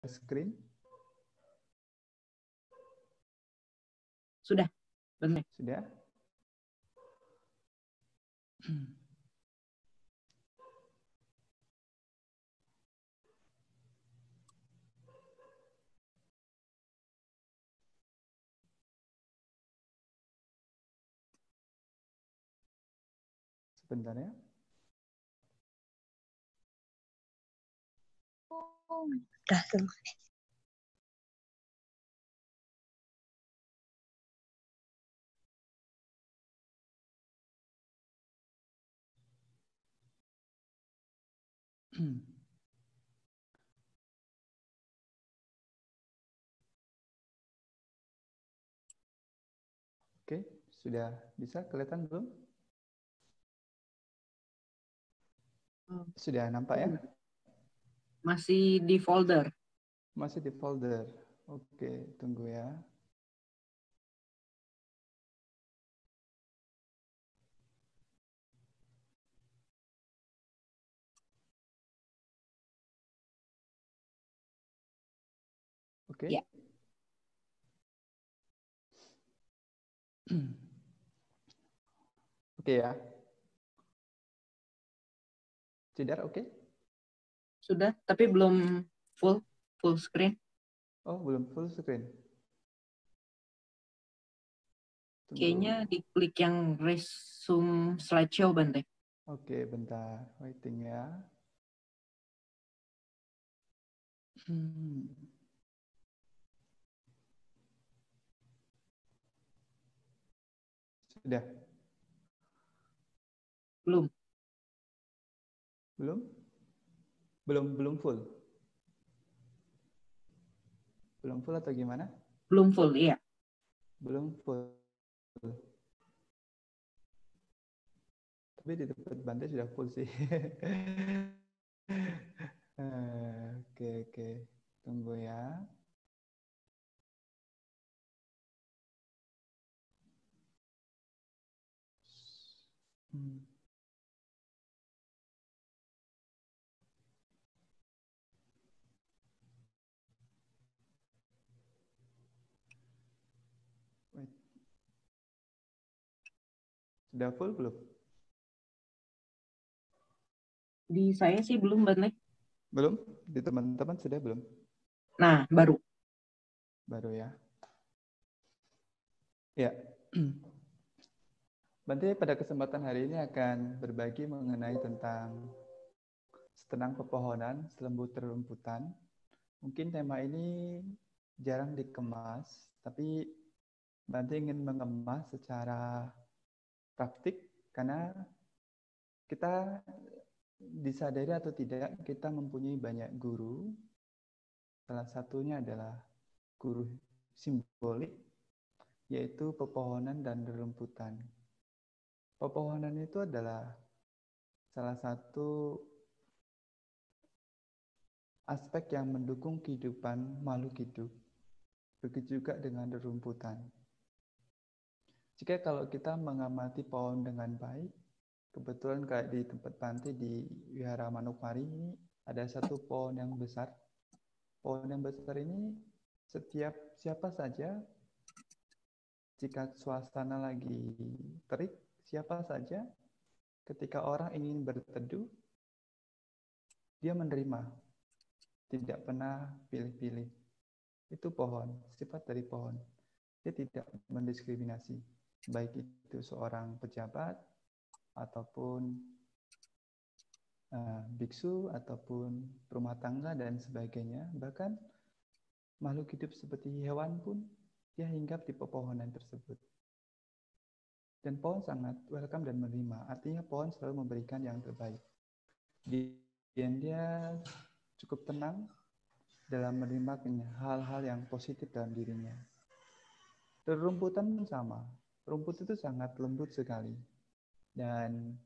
screen? Sudah, benar. Sudah? Sebentar ya. Udah semua. Oke, sudah bisa kelihatan belum? Sudah nampak ya? Masih di folder. Masih di folder. Oke, tunggu ya. Oke. Ya. Oke ya. Cedar oke? Sudah, tapi belum full screen. Oh, belum full screen. Tunggu. Kayaknya diklik yang resume slideshow, Bante. Oke, bentar. Waiting ya. Sudah? Belum. Belum? Belum full. Belum full atau gimana? Belum full, iya. Belum full. Tapi di tempat Bante sudah full sih. Oke. Tunggu ya. Wait. Sudah full belum? Di saya sih belum, Bante. Belum? Di teman-teman sudah belum? Nah, baru. Baru ya. Ya. Bante pada kesempatan hari ini akan berbagi mengenai tentang setenang pepohonan, selembut rerumputan. Mungkin tema ini jarang dikemas, tapi Bante ingin mengemas secara praktik karena kita disadari atau tidak kita mempunyai banyak guru. Salah satunya adalah guru simbolik, yaitu pepohonan dan rerumputan. Pepohonan itu adalah salah satu aspek yang mendukung kehidupan makhluk hidup. Begitu juga dengan rerumputan. Jika kalau kita mengamati pohon dengan baik, kebetulan kayak di tempat Bante di Wihara Manokwari ini ada satu pohon yang besar. Pohon yang besar ini setiap siapa saja, jika suasana lagi terik, siapa saja ketika orang ingin berteduh, dia menerima, tidak pernah pilih-pilih. Itu pohon, sifat dari pohon. Dia tidak mendiskriminasi, baik itu seorang pejabat, ataupun biksu, ataupun rumah tangga, dan sebagainya. Bahkan makhluk hidup seperti hewan pun, dia hinggap di pepohonan tersebut. Dan pohon sangat welcome dan menerima. Artinya pohon selalu memberikan yang terbaik. Dan dia cukup tenang dalam menerima hal-hal yang positif dalam dirinya. Rerumputan pun sama. Rumput itu sangat lembut sekali. Dan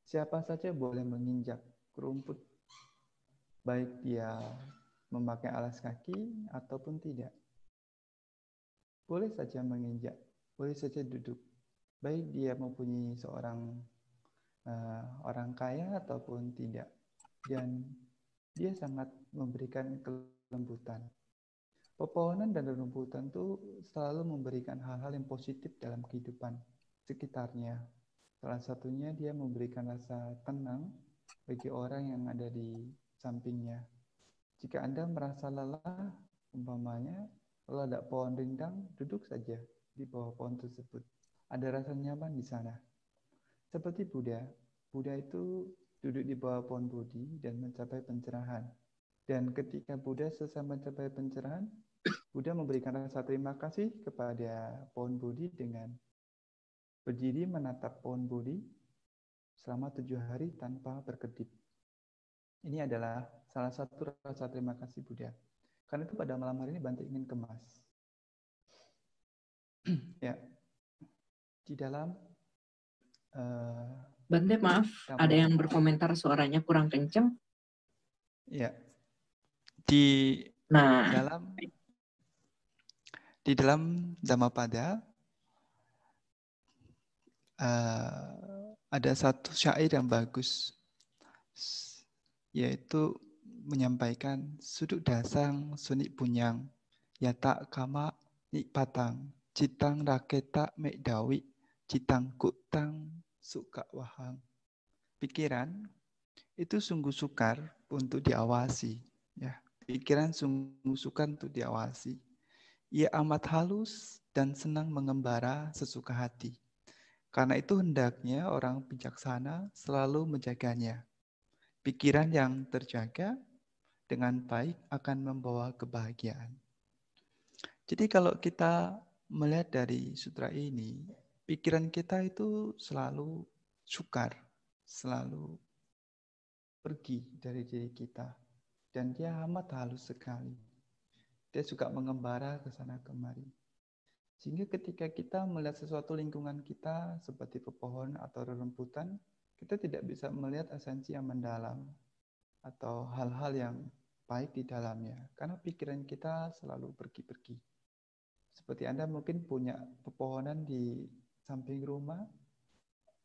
siapa saja boleh menginjak rumput. Baik dia memakai alas kaki ataupun tidak. Boleh saja menginjak, boleh saja duduk. Baik dia mempunyai seorang orang kaya ataupun tidak. Dan dia sangat memberikan kelembutan. Pepohonan dan rerumputan itu selalu memberikan hal-hal yang positif dalam kehidupan sekitarnya. Salah satunya dia memberikan rasa tenang bagi orang yang ada di sampingnya. Jika Anda merasa lelah, umpamanya, kalau ada pohon rindang, duduk saja di bawah pohon tersebut. Ada rasa nyaman di sana. Seperti Buddha. Buddha itu duduk di bawah pohon Bodhi dan mencapai pencerahan. Dan ketika Buddha selesai mencapai pencerahan, Buddha memberikan rasa terima kasih kepada pohon Bodhi dengan berdiri menatap pohon Bodhi selama 7 hari tanpa berkedip. Ini adalah salah satu rasa terima kasih Buddha. Karena itu pada malam hari ini Bante ingin kemas. Ya, di dalam Bante, maaf, ada yang berkomentar suaranya kurang kenceng. Ya, di dalam Dhammapada ada satu syair yang bagus, yaitu menyampaikan suduk dasang sunik punyang yatak kama nik patang citang raketa mek dawi citang kutang suka wahang. Pikiran itu sungguh sukar untuk diawasi, ya. Pikiran sungguh sukar untuk diawasi. Ia amat halus dan senang mengembara sesuka hati. Karena itu hendaknya orang bijaksana selalu menjaganya. Pikiran yang terjaga dengan baik akan membawa kebahagiaan. Jadi kalau kita melihat dari sutra ini, pikiran kita itu selalu sukar, selalu pergi dari diri kita. Dan dia amat halus sekali. Dia suka mengembara ke sana kemari. Sehingga ketika kita melihat sesuatu lingkungan kita seperti pepohonan atau rerumputan, kita tidak bisa melihat esensi yang mendalam atau hal-hal yang baik di dalamnya. Karena pikiran kita selalu pergi-pergi. Seperti Anda mungkin punya pepohonan di samping rumah,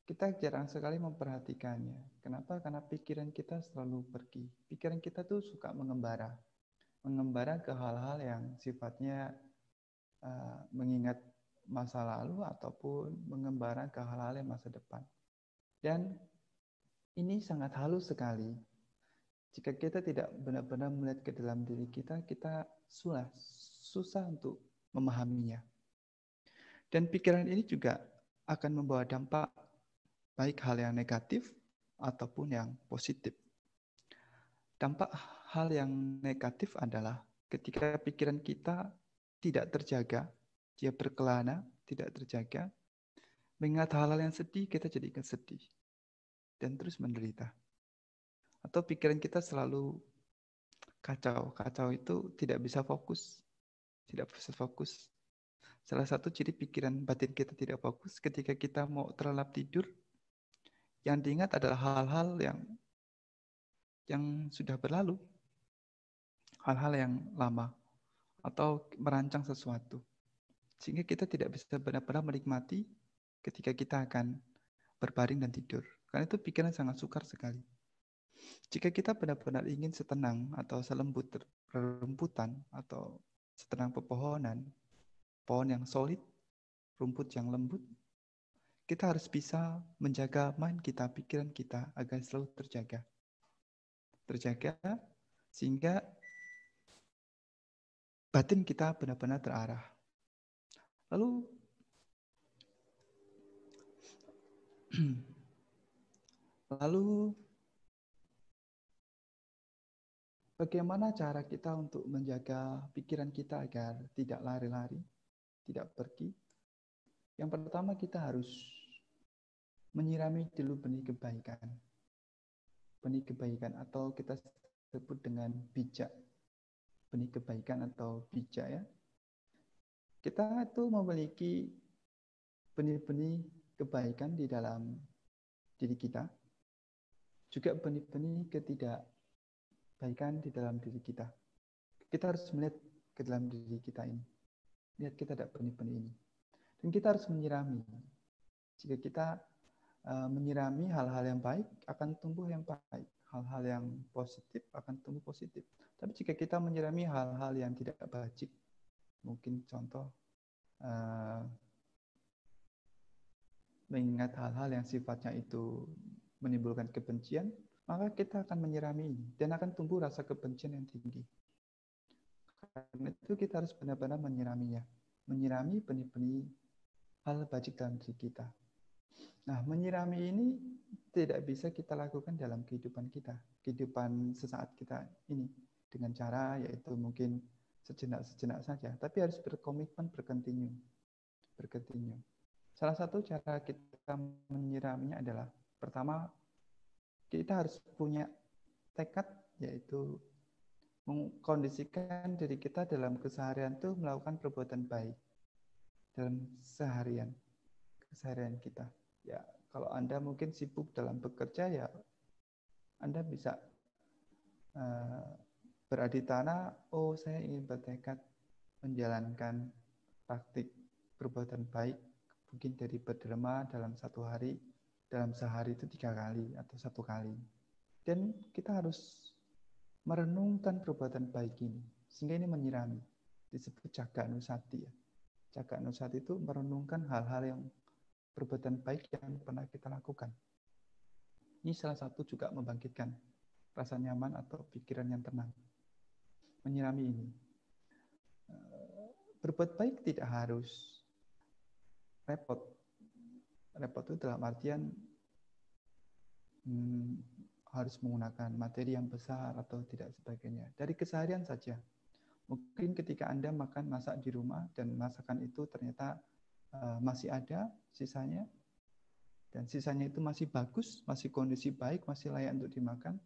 kita jarang sekali memperhatikannya. Kenapa? Karena pikiran kita selalu pergi. Pikiran kita tuh suka mengembara. Mengembara ke hal-hal yang sifatnya mengingat masa lalu ataupun mengembara ke hal-hal yang masa depan. Dan ini sangat halus sekali. Jika kita tidak benar-benar melihat ke dalam diri kita, kita susah untuk memahaminya. Dan pikiran ini juga akan membawa dampak baik hal yang negatif ataupun yang positif. Dampak hal yang negatif adalah ketika pikiran kita tidak terjaga, dia berkelana, tidak terjaga, mengingat hal-hal yang sedih, kita jadi sedih dan terus menderita. Atau pikiran kita selalu kacau. Kacau itu tidak bisa fokus. Tidak bisa fokus. Salah satu ciri pikiran batin kita tidak fokus ketika kita mau terlelap tidur, yang diingat adalah hal-hal yang sudah berlalu. Hal-hal yang lama. Atau merancang sesuatu. Sehingga kita tidak bisa benar-benar menikmati ketika kita akan berbaring dan tidur. Karena itu pikiran sangat sukar sekali. Jika kita benar-benar ingin setenang atau selembut rerumputan atau setenang pepohonan, pohon yang solid, rumput yang lembut, kita harus bisa menjaga mind kita, pikiran kita agar selalu terjaga. Terjaga sehingga batin kita benar-benar terarah. Lalu bagaimana cara kita untuk menjaga pikiran kita agar tidak lari-lari, tidak pergi? Yang pertama kita harus menyirami dulu benih kebaikan. Benih kebaikan atau kita sebut dengan bijak. Benih kebaikan atau bijak ya. Kita itu memiliki benih-benih kebaikan di dalam diri kita. Juga benih-benih ketidakbaikan di dalam diri kita. Kita harus melihat ke dalam diri kita ini. Lihat kita ada benih-benih ini. Dan kita harus menyirami. Jika kita menyirami hal-hal yang baik, akan tumbuh yang baik. hal-hal yang positif akan tumbuh positif. Tapi jika kita menyirami hal-hal yang tidak bajik, mungkin contoh mengingat hal-hal yang sifatnya itu menimbulkan kebencian, maka kita akan menyirami ini dan akan tumbuh rasa kebencian yang tinggi. Karena itu kita harus benar-benar menyiraminya, menyirami benih-benih hal bajik dalam diri kita. Nah, menyirami ini tidak bisa kita lakukan dalam kehidupan kita, kehidupan sesaat kita ini, dengan cara yaitu mungkin sejenak-sejenak saja, tapi harus berkomitmen, berkontinu. Salah satu cara kita menyiraminya adalah, pertama, kita harus punya tekad, yaitu mengkondisikan diri kita dalam keseharian itu melakukan perbuatan baik dalam keseharian kita. Ya, kalau Anda mungkin sibuk dalam bekerja, ya Anda bisa beraditana, oh saya ingin bertekad menjalankan praktik perbuatan baik, mungkin dari berderma dalam satu hari, dalam sehari itu 3 kali atau 1 kali. Dan kita harus merenungkan perbuatan baik ini, sehingga ini menyirami, disebut jaga nusati. Ya. Jaga nusati itu merenungkan hal-hal yang perbuatan baik yang pernah kita lakukan. Ini salah satu juga membangkitkan rasa nyaman atau pikiran yang tenang. Menyirami ini. Berbuat baik tidak harus repot. Repot itu dalam artian harus menggunakan materi yang besar atau tidak sebagainya. Dari keseharian saja. Mungkin ketika Anda masak di rumah dan masakan itu ternyata masih ada sisanya, dan sisanya itu masih bagus, masih kondisi baik, masih layak untuk dimakan,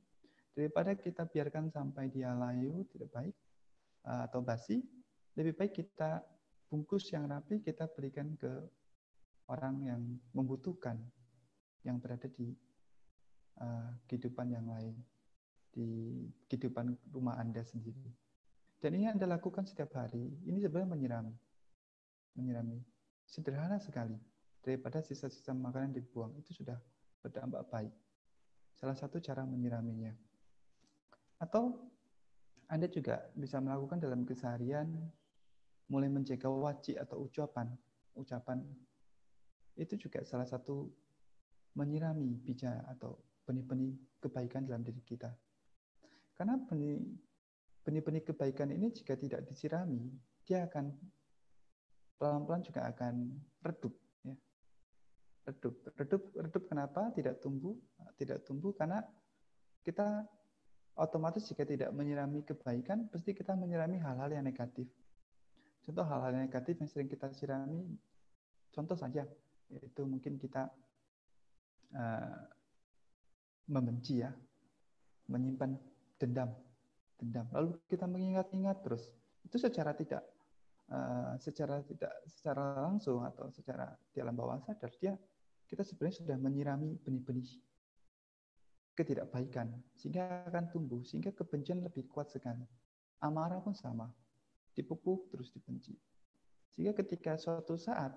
daripada kita biarkan sampai dia layu, tidak baik, atau basi, lebih baik kita bungkus yang rapi, kita berikan ke orang yang membutuhkan, yang berada di kehidupan yang lain, di kehidupan rumah Anda sendiri. Dan ini Anda lakukan setiap hari, ini sebenarnya menyirami. Sederhana sekali. Daripada sisa-sisa makanan dibuang, itu sudah berdampak baik. Salah satu cara menyiraminya. Atau Anda juga bisa melakukan dalam keseharian, mulai menjaga wajib atau ucapan. Itu juga salah satu menyirami bija atau benih-benih kebaikan dalam diri kita. Karena benih-benih kebaikan ini jika tidak disirami, dia akan pelan-pelan juga akan redup. Ya. Redup kenapa? Tidak tumbuh karena kita otomatis jika tidak menyirami kebaikan, pasti kita menyirami hal-hal yang negatif. Contoh hal-hal negatif yang sering kita sirami, contoh saja, yaitu mungkin kita membenci, ya, menyimpan dendam. Lalu kita mengingat-ingat terus. Itu secara langsung atau secara di alam bawah sadar, kita sebenarnya sudah menyirami benih-benih ketidakbaikan, sehingga akan tumbuh, sehingga kebencian lebih kuat sekali. Amarah pun sama, dipupuk terus dibenci. Sehingga ketika suatu saat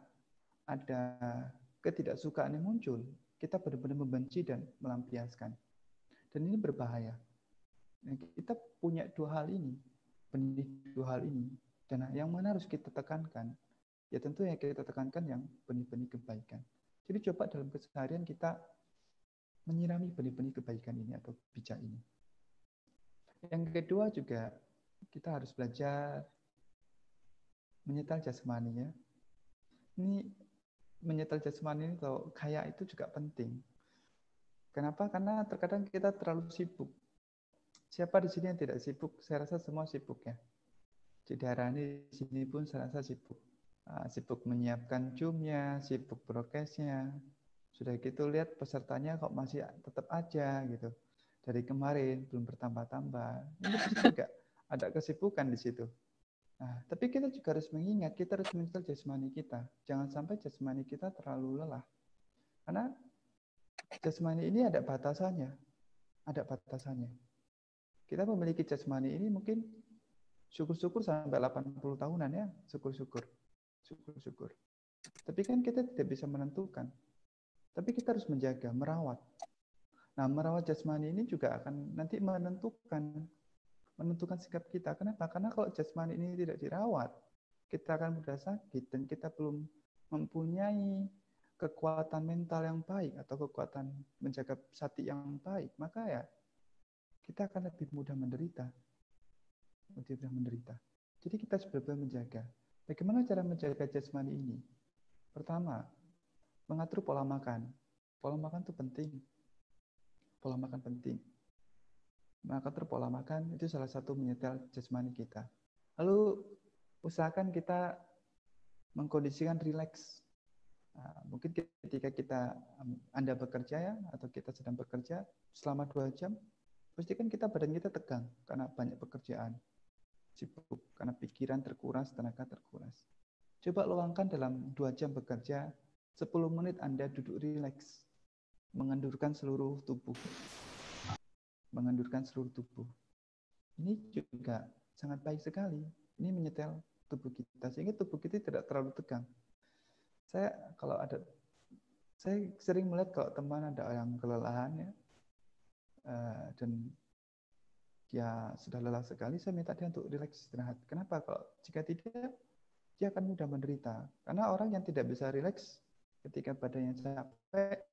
ada ketidaksukaan yang muncul, kita benar-benar membenci dan melampiaskan. Dan ini berbahaya. Kita punya dua hal ini, dan yang mana harus kita tekankan? Ya tentu yang kita tekankan yang benih-benih kebaikan. Jadi coba dalam keseharian kita menyirami benih-benih kebaikan ini atau bija ini. Yang kedua juga kita harus belajar menyetel jasmani, ya. Ini menyetel jasmani atau kaya itu juga penting. Kenapa? Karena terkadang kita terlalu sibuk. Siapa di sini yang tidak sibuk? Saya rasa semua sibuk, ya. Cidarani di sini pun saya rasa sibuk. Sibuk menyiapkan Zoom-nya, sibuk prokesnya. Sudah gitu lihat pesertanya kok masih tetap aja gitu. Dari kemarin belum bertambah-tambah. Ini pasti juga ada kesibukan di situ. Nah, tapi kita juga harus mengingat, kita harus menyetel jasmani kita. Jangan sampai jasmani kita terlalu lelah. Karena jasmani ini ada batasannya. Kita memiliki jasmani ini mungkin syukur-syukur sampai 80 tahunan, ya. Syukur-syukur. Tapi kan kita tidak bisa menentukan. Tapi kita harus menjaga, merawat. Nah, merawat jasmani ini juga akan nanti menentukan sikap kita. Kenapa? Karena kalau jasmani ini tidak dirawat, kita akan mudah sakit dan kita belum mempunyai kekuatan mental yang baik atau kekuatan menjaga sati yang baik, maka ya kita akan lebih mudah menderita. Jadi kita benar-benar menjaga. Bagaimana cara menjaga jasmani ini? Pertama, mengatur pola makan. Pola makan itu penting. Mengatur pola makan itu salah satu menyetel jasmani kita. Lalu usahakan kita mengkondisikan rileks. Nah, mungkin ketika Anda bekerja ya, atau kita sedang bekerja selama 2 jam, pastikan badan kita tegang karena banyak pekerjaan, sibuk, karena pikiran terkuras, tenaga terkuras. Coba luangkan dalam 2 jam bekerja, 10 menit Anda duduk rileks, mengendurkan seluruh tubuh. Ini juga sangat baik sekali. Ini menyetel tubuh kita, sehingga tubuh kita tidak terlalu tegang. Saya sering melihat kalau teman ada yang kelelahan ya, dan dia sudah lelah sekali, saya minta dia untuk rileks istirahat. Kenapa? Jika tidak, dia akan mudah menderita. Karena orang yang tidak bisa rileks ketika badannya capek,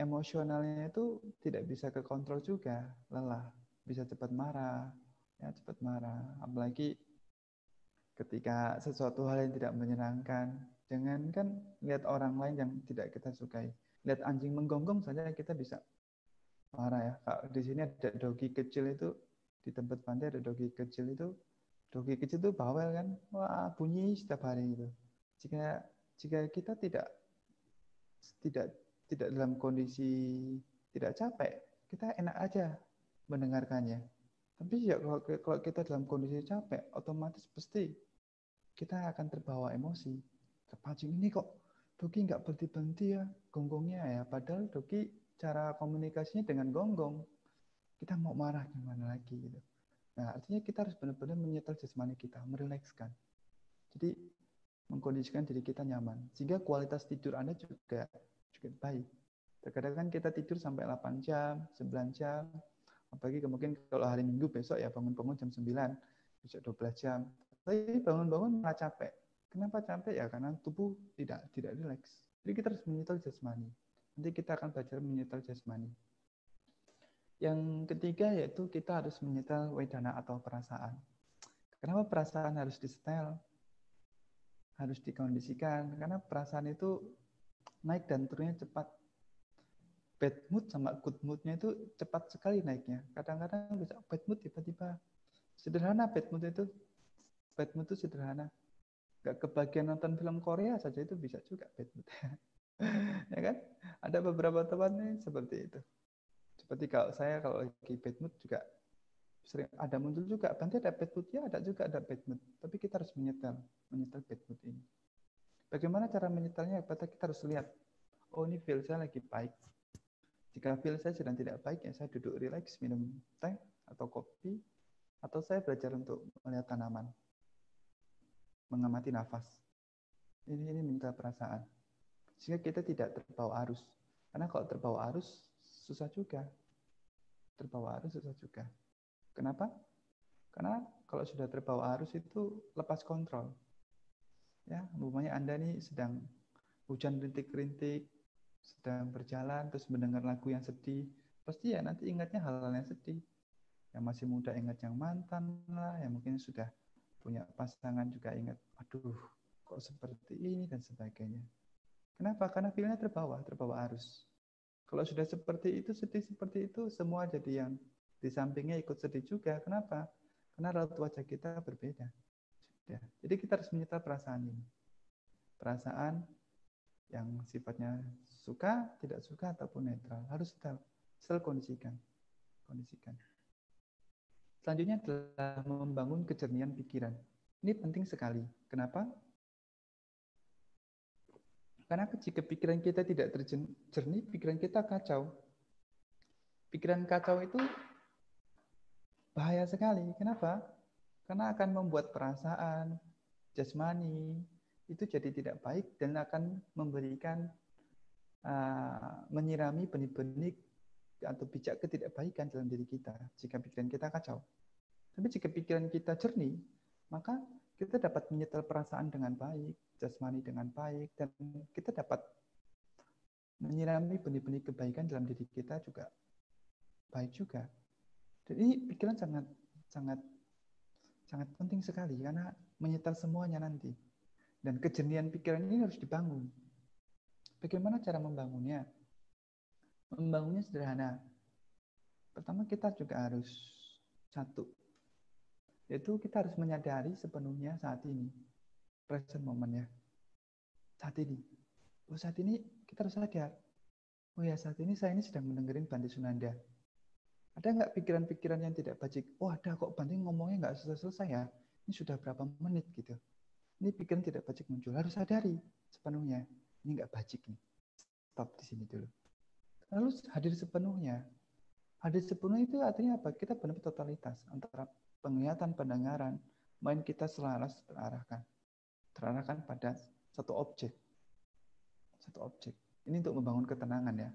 emosionalnya itu tidak bisa kekontrol juga, lelah, bisa cepat marah. Apalagi ketika sesuatu hal yang tidak menyenangkan, jangankan lihat orang lain yang tidak kita sukai, lihat anjing menggonggong saja kita bisa marah ya. Di sini ada dogi kecil itu, di tempat pantai ada dogi kecil itu bawel kan, wah bunyi setiap hari itu. Jika kita tidak dalam kondisi tidak capek, kita enak aja mendengarkannya. Tapi ya kalau kita dalam kondisi capek, otomatis pasti kita akan terbawa emosi. Terpancing, ini kok dogi nggak berhenti-berhenti ya gonggongnya ya. Padahal dogi cara komunikasinya dengan gonggong. Kita mau marah gimana lagi gitu. Nah, artinya kita harus benar-benar menyetel jasmani kita, merilekskan. Jadi mengkondisikan diri kita nyaman, sehingga kualitas tidur Anda juga baik. Terkadang kan kita tidur sampai 8 jam, 9 jam, apalagi mungkin kalau hari Minggu besok ya bangun-bangun jam 9, besok 12 jam. Tapi bangun-bangun malah capek. Kenapa capek? Ya karena tubuh tidak rileks. Jadi kita harus menyetel jasmani. Nanti kita akan belajar menyetel jasmani. Yang ketiga yaitu kita harus menyetel wedana atau perasaan. Kenapa perasaan harus disetel? Harus dikondisikan, karena perasaan itu naik dan turunnya cepat. Bad mood sama good mood-nya itu cepat sekali naiknya. Kadang-kadang bisa bad mood tiba-tiba. Sederhana bad mood itu sederhana. Gak kebagian nonton film Korea saja itu bisa juga bad mood. Ya kan? Ada beberapa teman nih seperti itu. Seperti kalau lagi bad mood juga sering ada muncul juga. Nanti ada bad mood, ya ada juga ada bad mood. Tapi kita harus menyetel bad mood ini. Bagaimana cara menyetelnya? Kita harus lihat, oh ini feel saya lagi baik. Jika feel saya sedang tidak baik, ya saya duduk rileks, minum teh atau kopi, atau saya belajar untuk melihat tanaman, mengamati nafas. Ini menyetel perasaan. Sehingga kita tidak terbawa arus. Karena kalau terbawa arus, susah juga. Kenapa? Karena kalau sudah terbawa arus itu lepas kontrol. Ya, umpamanya Anda nih sedang hujan rintik-rintik, sedang berjalan terus mendengar lagu yang sedih, pasti ya nanti ingatnya hal-hal yang sedih. Yang masih muda ingat yang mantan lah, yang mungkin sudah punya pasangan juga ingat, aduh kok seperti ini dan sebagainya. Kenapa? Karena feelnya terbawa arus. Kalau sudah seperti itu, sedih seperti itu, semua jadi yang di sampingnya ikut sedih juga. Kenapa? Karena raut wajah kita berbeda. Jadi kita harus menyetel perasaan ini. Perasaan yang sifatnya suka, tidak suka, ataupun netral. Harus setel kondisikan. Selanjutnya adalah membangun kejernihan pikiran. Ini penting sekali. Kenapa? Karena jika pikiran kita tidak terjernih, pikiran kita kacau. Pikiran kacau itu bahaya sekali. Kenapa? Karena akan membuat perasaan, jasmani, itu jadi tidak baik dan akan memberikan menyirami benih-benih atau bijak ketidakbaikan dalam diri kita jika pikiran kita kacau. Tapi jika pikiran kita jernih, maka kita dapat menyetel perasaan dengan baik, jasmani dengan baik, dan kita dapat menyirami benih-benih kebaikan dalam diri kita juga baik juga. Jadi pikiran sangat penting sekali karena menyetel semuanya nanti. Dan kejernihan pikiran ini harus dibangun. Bagaimana cara membangunnya? Membangunnya sederhana. Pertama kita juga harus satu, yaitu kita harus menyadari sepenuhnya saat ini, present moment-nya. Saat ini. Saat ini kita harus sadar. Oh ya, saat ini saya ini sedang mendengarin Bante Sunanda. Ada nggak pikiran-pikiran yang tidak bajik? Oh ada kok, Bante ngomongnya nggak selesai ya. Ini sudah berapa menit gitu. Ini pikiran tidak bajik muncul. Harus sadari sepenuhnya. Ini nggak bajik nih. Stop di sini dulu. Lalu hadir sepenuhnya. Hadir sepenuhnya itu artinya apa? Kita benar-benar totalitas antara penglihatan, pendengaran, mind kita selaras terarahkan pada satu objek. Satu objek. Ini untuk membangun ketenangan ya.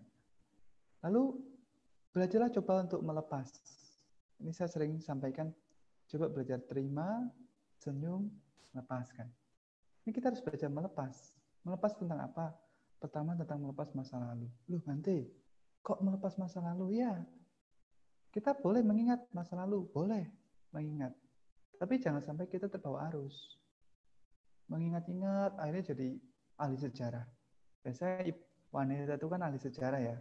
Lalu belajarlah coba untuk melepas. Ini saya sering sampaikan, coba belajar terima, senyum, lepaskan. Ini kita harus belajar melepas. Melepas tentang apa? Pertama tentang melepas masa lalu. Loh Bante, kok melepas masa lalu? Ya, kita boleh mengingat masa lalu, boleh mengingat. Tapi jangan sampai kita terbawa arus. Mengingat-ingat, akhirnya jadi ahli sejarah. Biasanya wanita itu kan ahli sejarah ya.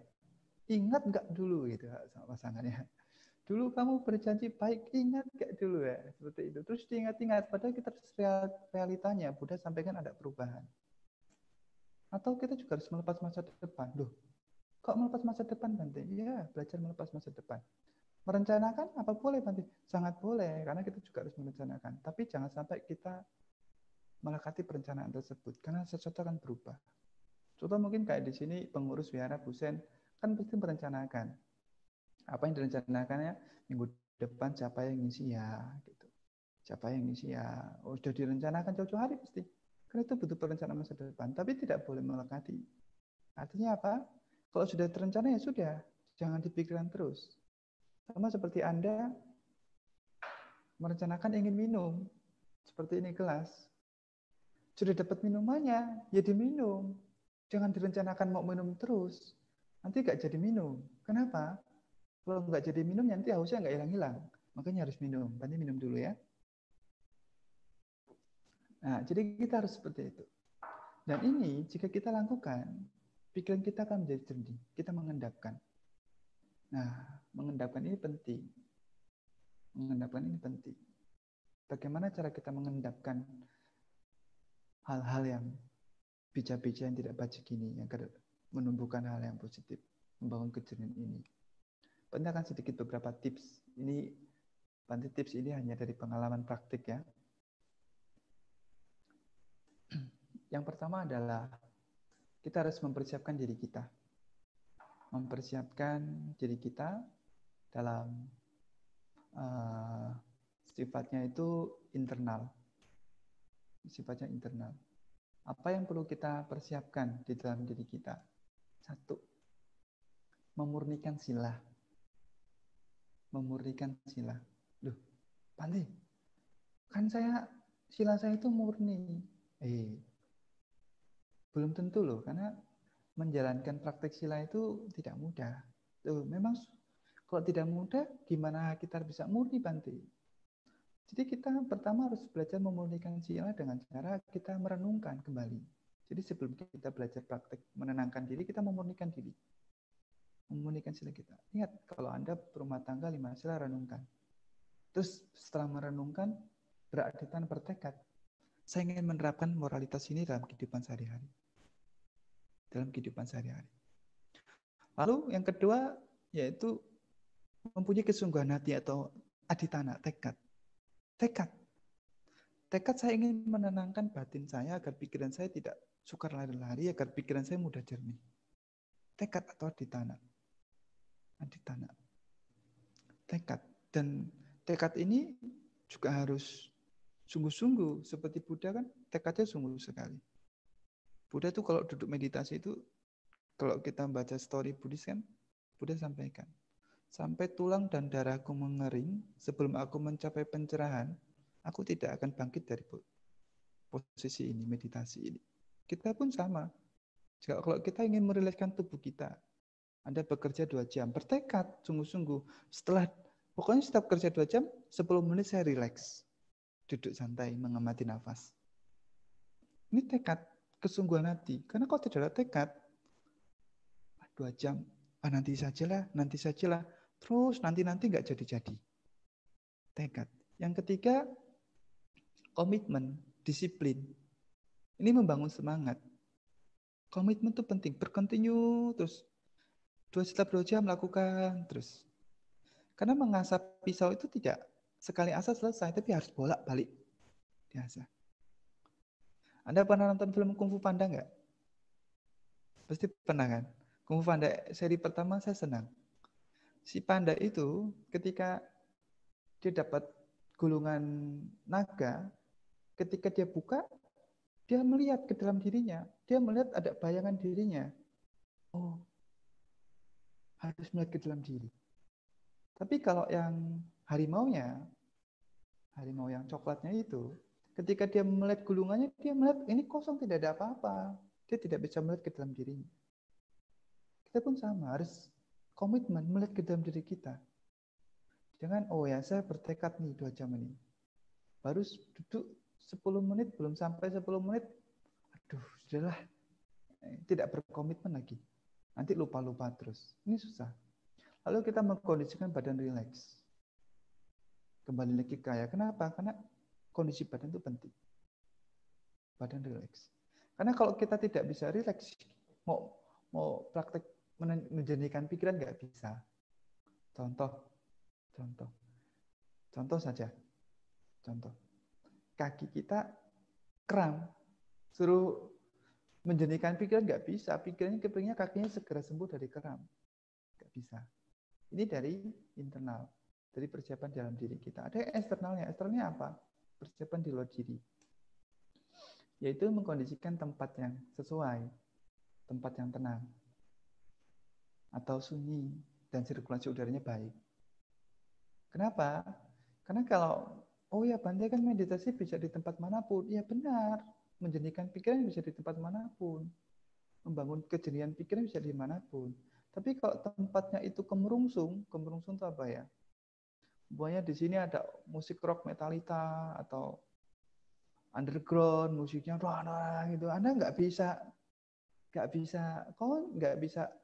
Ingat nggak dulu gitu sama pasangannya. Dulu kamu berjanji baik, ingat nggak dulu ya. Seperti itu. Terus diingat-ingat, padahal kita realitanya, Buddha sampaikan ada perubahan. Atau kita juga harus melepas masa depan. Loh, kok melepas masa depan, Bante? Ya, belajar melepas masa depan. Merencanakan apa boleh, Bante? Sangat boleh, karena kita juga harus merencanakan. Tapi jangan sampai kita melekati perencanaan tersebut, karena sesuatu akan berubah. Contoh mungkin kayak di sini pengurus wihara Busen kan pasti merencanakan apa yang direncanakannya minggu depan siapa yang ngisi ya, gitu. Siapa yang ngisi ya, sudah direncanakan jauh-jauh hari pasti. Karena itu butuh perencanaan masa depan, tapi tidak boleh melekati. Artinya apa? Kalau sudah terencana ya sudah, jangan dipikirkan terus. Sama seperti Anda merencanakan ingin minum, seperti ini gelas. Sudah dapat minumannya, ya diminum. Jangan direncanakan mau minum terus. Nanti nggak jadi minum. Kenapa? Kalau nggak jadi minum, nanti hausnya nggak hilang-hilang. Makanya harus minum. Nanti minum dulu ya. Nah, jadi kita harus seperti itu. Dan ini, jika kita lakukan, pikiran kita akan menjadi jernih. Kita mengendapkan. Nah, mengendapkan ini penting. Mengendapkan ini penting. Bagaimana cara kita mengendapkan hal-hal yang bija-bija yang tidak bajik ini, agar menumbuhkan hal yang positif, membangun kejernihan ini. Bante akan sedikit beberapa tips. Ini Bante tips ini hanya dari pengalaman praktik ya. Yang pertama adalah kita harus mempersiapkan diri kita. Mempersiapkan diri kita dalam sifatnya itu internal. Sifatnya internal. Apa yang perlu kita persiapkan di dalam diri kita? Satu, memurnikan sila. Memurnikan sila. Loh, Bante, kan sila saya itu murni. Belum tentu loh, karena menjalankan praktek sila itu tidak mudah. Tuh, memang kalau tidak mudah, gimana kita bisa murni, Bante? Jadi kita pertama harus belajar memurnikan sila dengan cara kita merenungkan kembali. Jadi sebelum kita belajar praktek menenangkan diri, kita memurnikan diri. Memurnikan sila kita. Ingat, kalau Anda berumah tangga 5 sila, renungkan. Terus setelah merenungkan, beraditan bertekad. Saya ingin menerapkan moralitas ini dalam kehidupan sehari-hari. Dalam kehidupan sehari-hari. Lalu yang kedua, yaitu mempunyai kesungguhan hati atau aditana, tekad. Tekad saya ingin menenangkan batin saya agar pikiran saya tidak sukar lari-lari, agar pikiran saya mudah jernih. Tekad atau aditana. Tekad. Dan tekad ini juga harus sungguh-sungguh. Seperti Buddha kan, tekadnya sungguh sekali. Buddha tuh kalau duduk meditasi itu, kalau kita baca story Buddhis kan, Buddha sampaikan, sampai tulang dan darahku mengering, sebelum aku mencapai pencerahan, aku tidak akan bangkit dari posisi ini, meditasi ini. Kita pun sama. Kalau kita ingin merilekskan tubuh kita, Anda bekerja 2 jam, bertekad sungguh-sungguh. Pokoknya setiap kerja 2 jam, 10 menit saya rileks. Duduk santai, mengamati nafas. Ini tekad, kesungguhan hati. Karena kalau tidak ada tekad, 2 jam, nanti sajalah. Terus nanti nggak jadi-jadi. Tekad. Yang ketiga, komitmen, disiplin. Ini membangun semangat. Komitmen itu penting, berkontinu terus. Setiap 2 jam lakukan terus. Karena mengasah pisau itu tidak sekali asah selesai, tapi harus bolak-balik diasah. Anda pernah nonton film Kung Fu Panda nggak? Pasti pernah kan? Kung Fu Panda seri pertama saya senang. Si Panda itu ketika dia dapat gulungan naga, ketika dia buka, dia melihat ke dalam dirinya. Dia melihat ada bayangan dirinya. Oh, harus melihat ke dalam diri. Tapi kalau yang harimau yang coklatnya itu, ketika dia melihat gulungannya, dia melihat ini kosong, tidak ada apa-apa. Dia tidak bisa melihat ke dalam dirinya. Kita pun sama, harus komitmen melihat ke dalam diri kita. Jangan, saya bertekad nih 2 jam ini. Baru duduk 10 menit, belum sampai 10 menit, sudahlah. Tidak berkomitmen lagi. Nanti lupa-lupa terus. Ini susah. Lalu kita mengkondisikan badan rileks. Kembali lagi kaya. Kenapa? Karena kondisi badan itu penting. Badan rileks. Karena kalau kita tidak bisa rileks, mau praktek menjernihkan pikiran nggak bisa. Contoh saja. Kaki kita kram. Suruh menjernihkan pikiran nggak bisa. Pikirannya kepingnya kakinya segera sembuh dari kram. Nggak bisa. Ini dari internal. Dari persiapan dalam diri kita. Ada eksternalnya. Eksternalnya apa? Persiapan di luar diri. Yaitu mengkondisikan tempat yang sesuai. Tempat yang tenang. Atau sunyi. Dan sirkulasi udaranya baik. Kenapa? Karena kalau, Bante kan meditasi bisa di tempat manapun. Ya benar. Menjernihkan pikiran bisa di tempat manapun. Membangun kejernihan pikiran bisa di manapun. Tapi kalau tempatnya itu kemerungsung itu apa ya? Buahnya di sini ada musik rock Metallica atau underground, musiknya gitu. Anda nggak bisa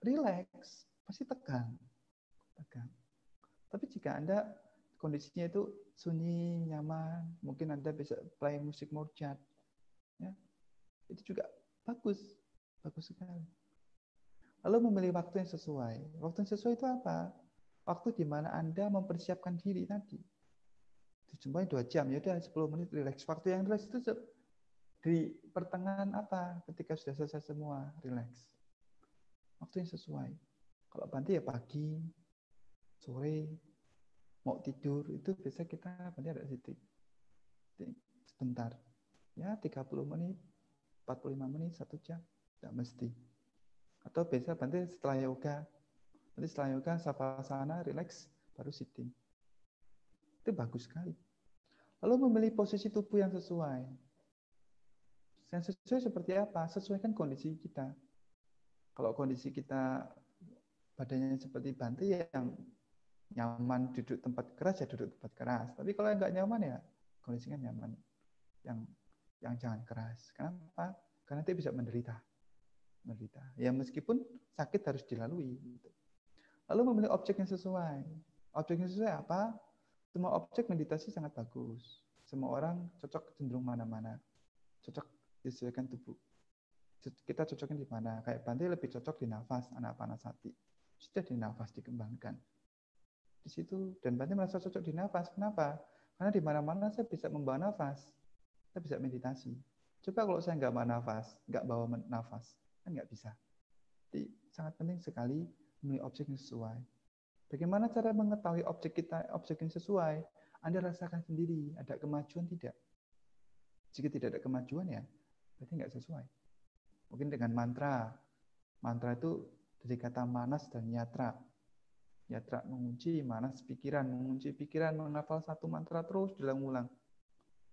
relax, pasti tegang. Tapi jika Anda kondisinya itu sunyi, nyaman, mungkin Anda bisa play musik murjat, ya, itu juga bagus sekali. Lalu memilih waktu yang sesuai. Waktu yang sesuai itu apa? Waktu di mana Anda mempersiapkan diri tadi. Dijumpai 2 jam, ya udah 10 menit relax. Waktu yang relax itu di pertengahan apa? Ketika sudah selesai semua, relax. Waktu yang sesuai. Kalau Bante ya pagi, sore, mau tidur, itu biasa kita Bante ada titik. Sebentar. Ya, 30 menit, 45 menit, 1 jam. Tidak mesti. Atau biasa Bante setelah yoga. Nanti setelah yoga, savasana, relax, baru sitting. Itu bagus sekali. Lalu memilih posisi tubuh yang sesuai. Yang sesuai seperti apa? Sesuaikan kondisi kita. Kalau kondisi kita badannya seperti Bante yang nyaman duduk tempat keras, ya duduk tempat keras. Tapi kalau yang nggak nyaman ya kondisinya nyaman. Yang jangan keras. Kenapa? Karena dia bisa menderita. Ya meskipun sakit harus dilalui. Lalu memilih objek yang sesuai. Objek yang sesuai apa? Semua objek meditasi sangat bagus. Semua orang cocok cenderung mana-mana. Cocok disesuaikan tubuh. Kita cocoknya di mana? Kayak Bante lebih cocok di nafas, anapanasati. Sudah di nafas dikembangkan. Di situ. Dan Bante merasa cocok di nafas. Kenapa? Karena di mana-mana saya bisa membawa nafas. Saya bisa meditasi. Coba kalau saya nggak bawa nafas, kan nggak bisa. Jadi sangat penting sekali memilih objek yang sesuai. Bagaimana cara mengetahui objek yang sesuai? Anda rasakan sendiri, ada kemajuan tidak? Jika tidak ada kemajuan ya, berarti nggak sesuai. Mungkin dengan mantra. Mantra itu dari kata manas dan nyatra. Yatra mengunci manas pikiran, mengunci pikiran, menghafal satu mantra terus diulang-ulang.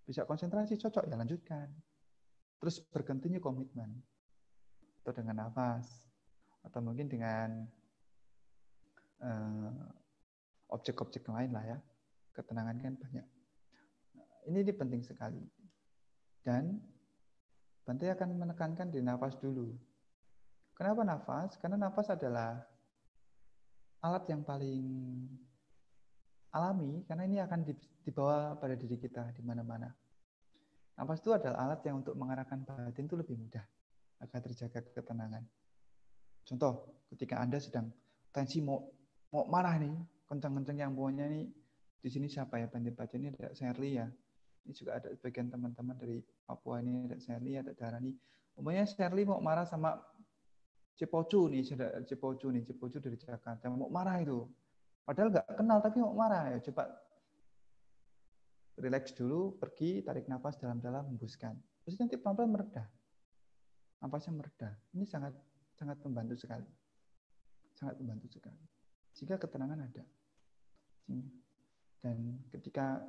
Bisa konsentrasi, cocok, ya lanjutkan. Terus berkontinyu komitmen. Atau dengan nafas. Atau mungkin dengan objek-objek lain lah ya. Ketenangan kan banyak. Ini penting sekali. Dan Bante akan menekankan di nafas dulu. Kenapa nafas? Karena nafas adalah alat yang paling alami, karena ini akan dibawa pada diri kita di mana-mana. Nafas itu adalah alat yang untuk mengarahkan batin itu lebih mudah agar terjaga ketenangan. Contoh, ketika Anda sedang tensi mau marah nih, kencang-kencang yang punya nih, di sini siapa ya Bante baca ini ada Sherly ya. Ini juga ada sebagian teman-teman dari Papua ini ada Sherly, ada Darani. Umpamanya Sherly mau marah sama Cipocu dari Jakarta, mau marah itu. Padahal nggak kenal tapi mau marah ya. Coba relax dulu, pergi, tarik nafas dalam-dalam, hembuskan. Terus nanti pelan-pelan mereda. Nafasnya mereda. Ini sangat membantu sekali. Sangat membantu sekali. Sehingga ketenangan ada. Dan ketika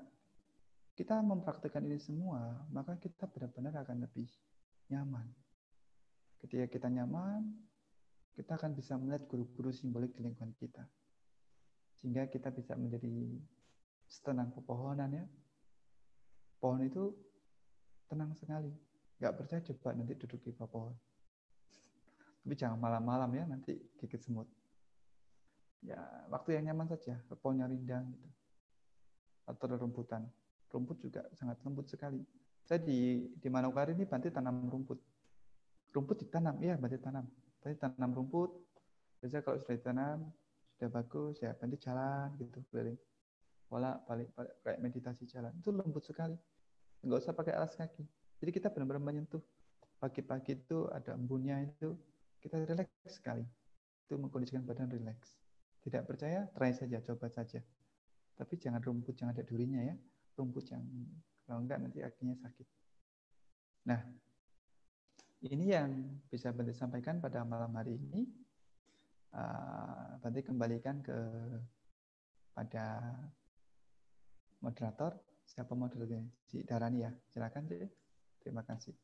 kita mempraktikkan ini semua, maka kita benar-benar akan lebih nyaman. Ketika kita nyaman, kita akan bisa melihat guru-guru simbolik di lingkungan kita. Sehingga kita bisa menjadi setenang pepohonan ya. Pohon itu tenang sekali. Nggak percaya coba nanti duduk di bawah pohon. Tapi jangan malam-malam ya, nanti gigit semut. Ya, waktu yang nyaman saja. Pohonnya rindang gitu. Atau rumputan. Rumput juga sangat lembut sekali. Saya di Manokwari ini Bante tanam rumput. Rumput ditanam, iya Bante tanam. Bante tanam rumput. Biasanya kalau sudah ditanam, sudah bagus, ya Bante jalan gitu, keliling. Balik kayak meditasi jalan. Itu lembut sekali. Nggak usah pakai alas kaki. Jadi kita benar-benar menyentuh. Pagi-pagi itu ada embunnya itu, kita rileks sekali. Itu mengkondisikan badan rileks. Tidak percaya, try saja, coba saja. Tapi jangan rumput, jangan ada durinya ya. Rumput yang kalau enggak nanti kakinya sakit. Nah, ini yang bisa Bante sampaikan pada malam hari ini. Bante kembalikan pada moderator. Siapa moderatornya? Si Darani ya. Silakan sih. Terima kasih.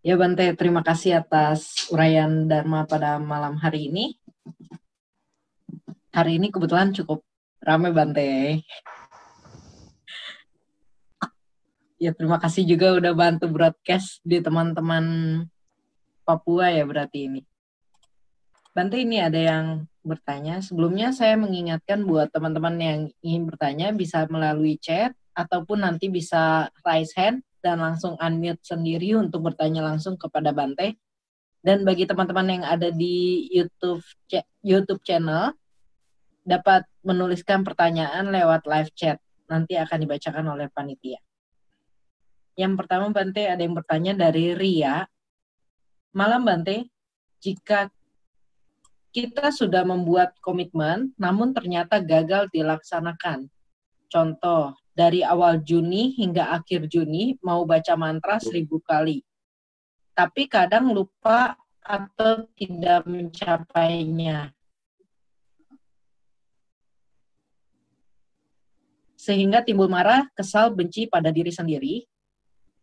Ya Bante, terima kasih atas uraian Dharma pada malam hari ini. Hari ini kebetulan cukup ramai Bante. Ya terima kasih juga udah bantu broadcast di teman-teman Papua ya berarti ini. Bante, ini ada yang bertanya. Sebelumnya saya mengingatkan buat teman-teman yang ingin bertanya bisa melalui chat ataupun nanti bisa raise hand dan langsung unmute sendiri untuk bertanya langsung kepada Bante. Dan bagi teman-teman yang ada di YouTube channel dapat menuliskan pertanyaan lewat live chat. Nanti akan dibacakan oleh panitia. Yang pertama Bante, ada yang bertanya dari Ria. Malam Bante, jika kita sudah membuat komitmen, namun ternyata gagal dilaksanakan. Contoh, dari awal Juni hingga akhir Juni mau baca mantra 1000 kali. Tapi kadang lupa atau tidak mencapainya. Sehingga timbul marah, kesal, benci pada diri sendiri.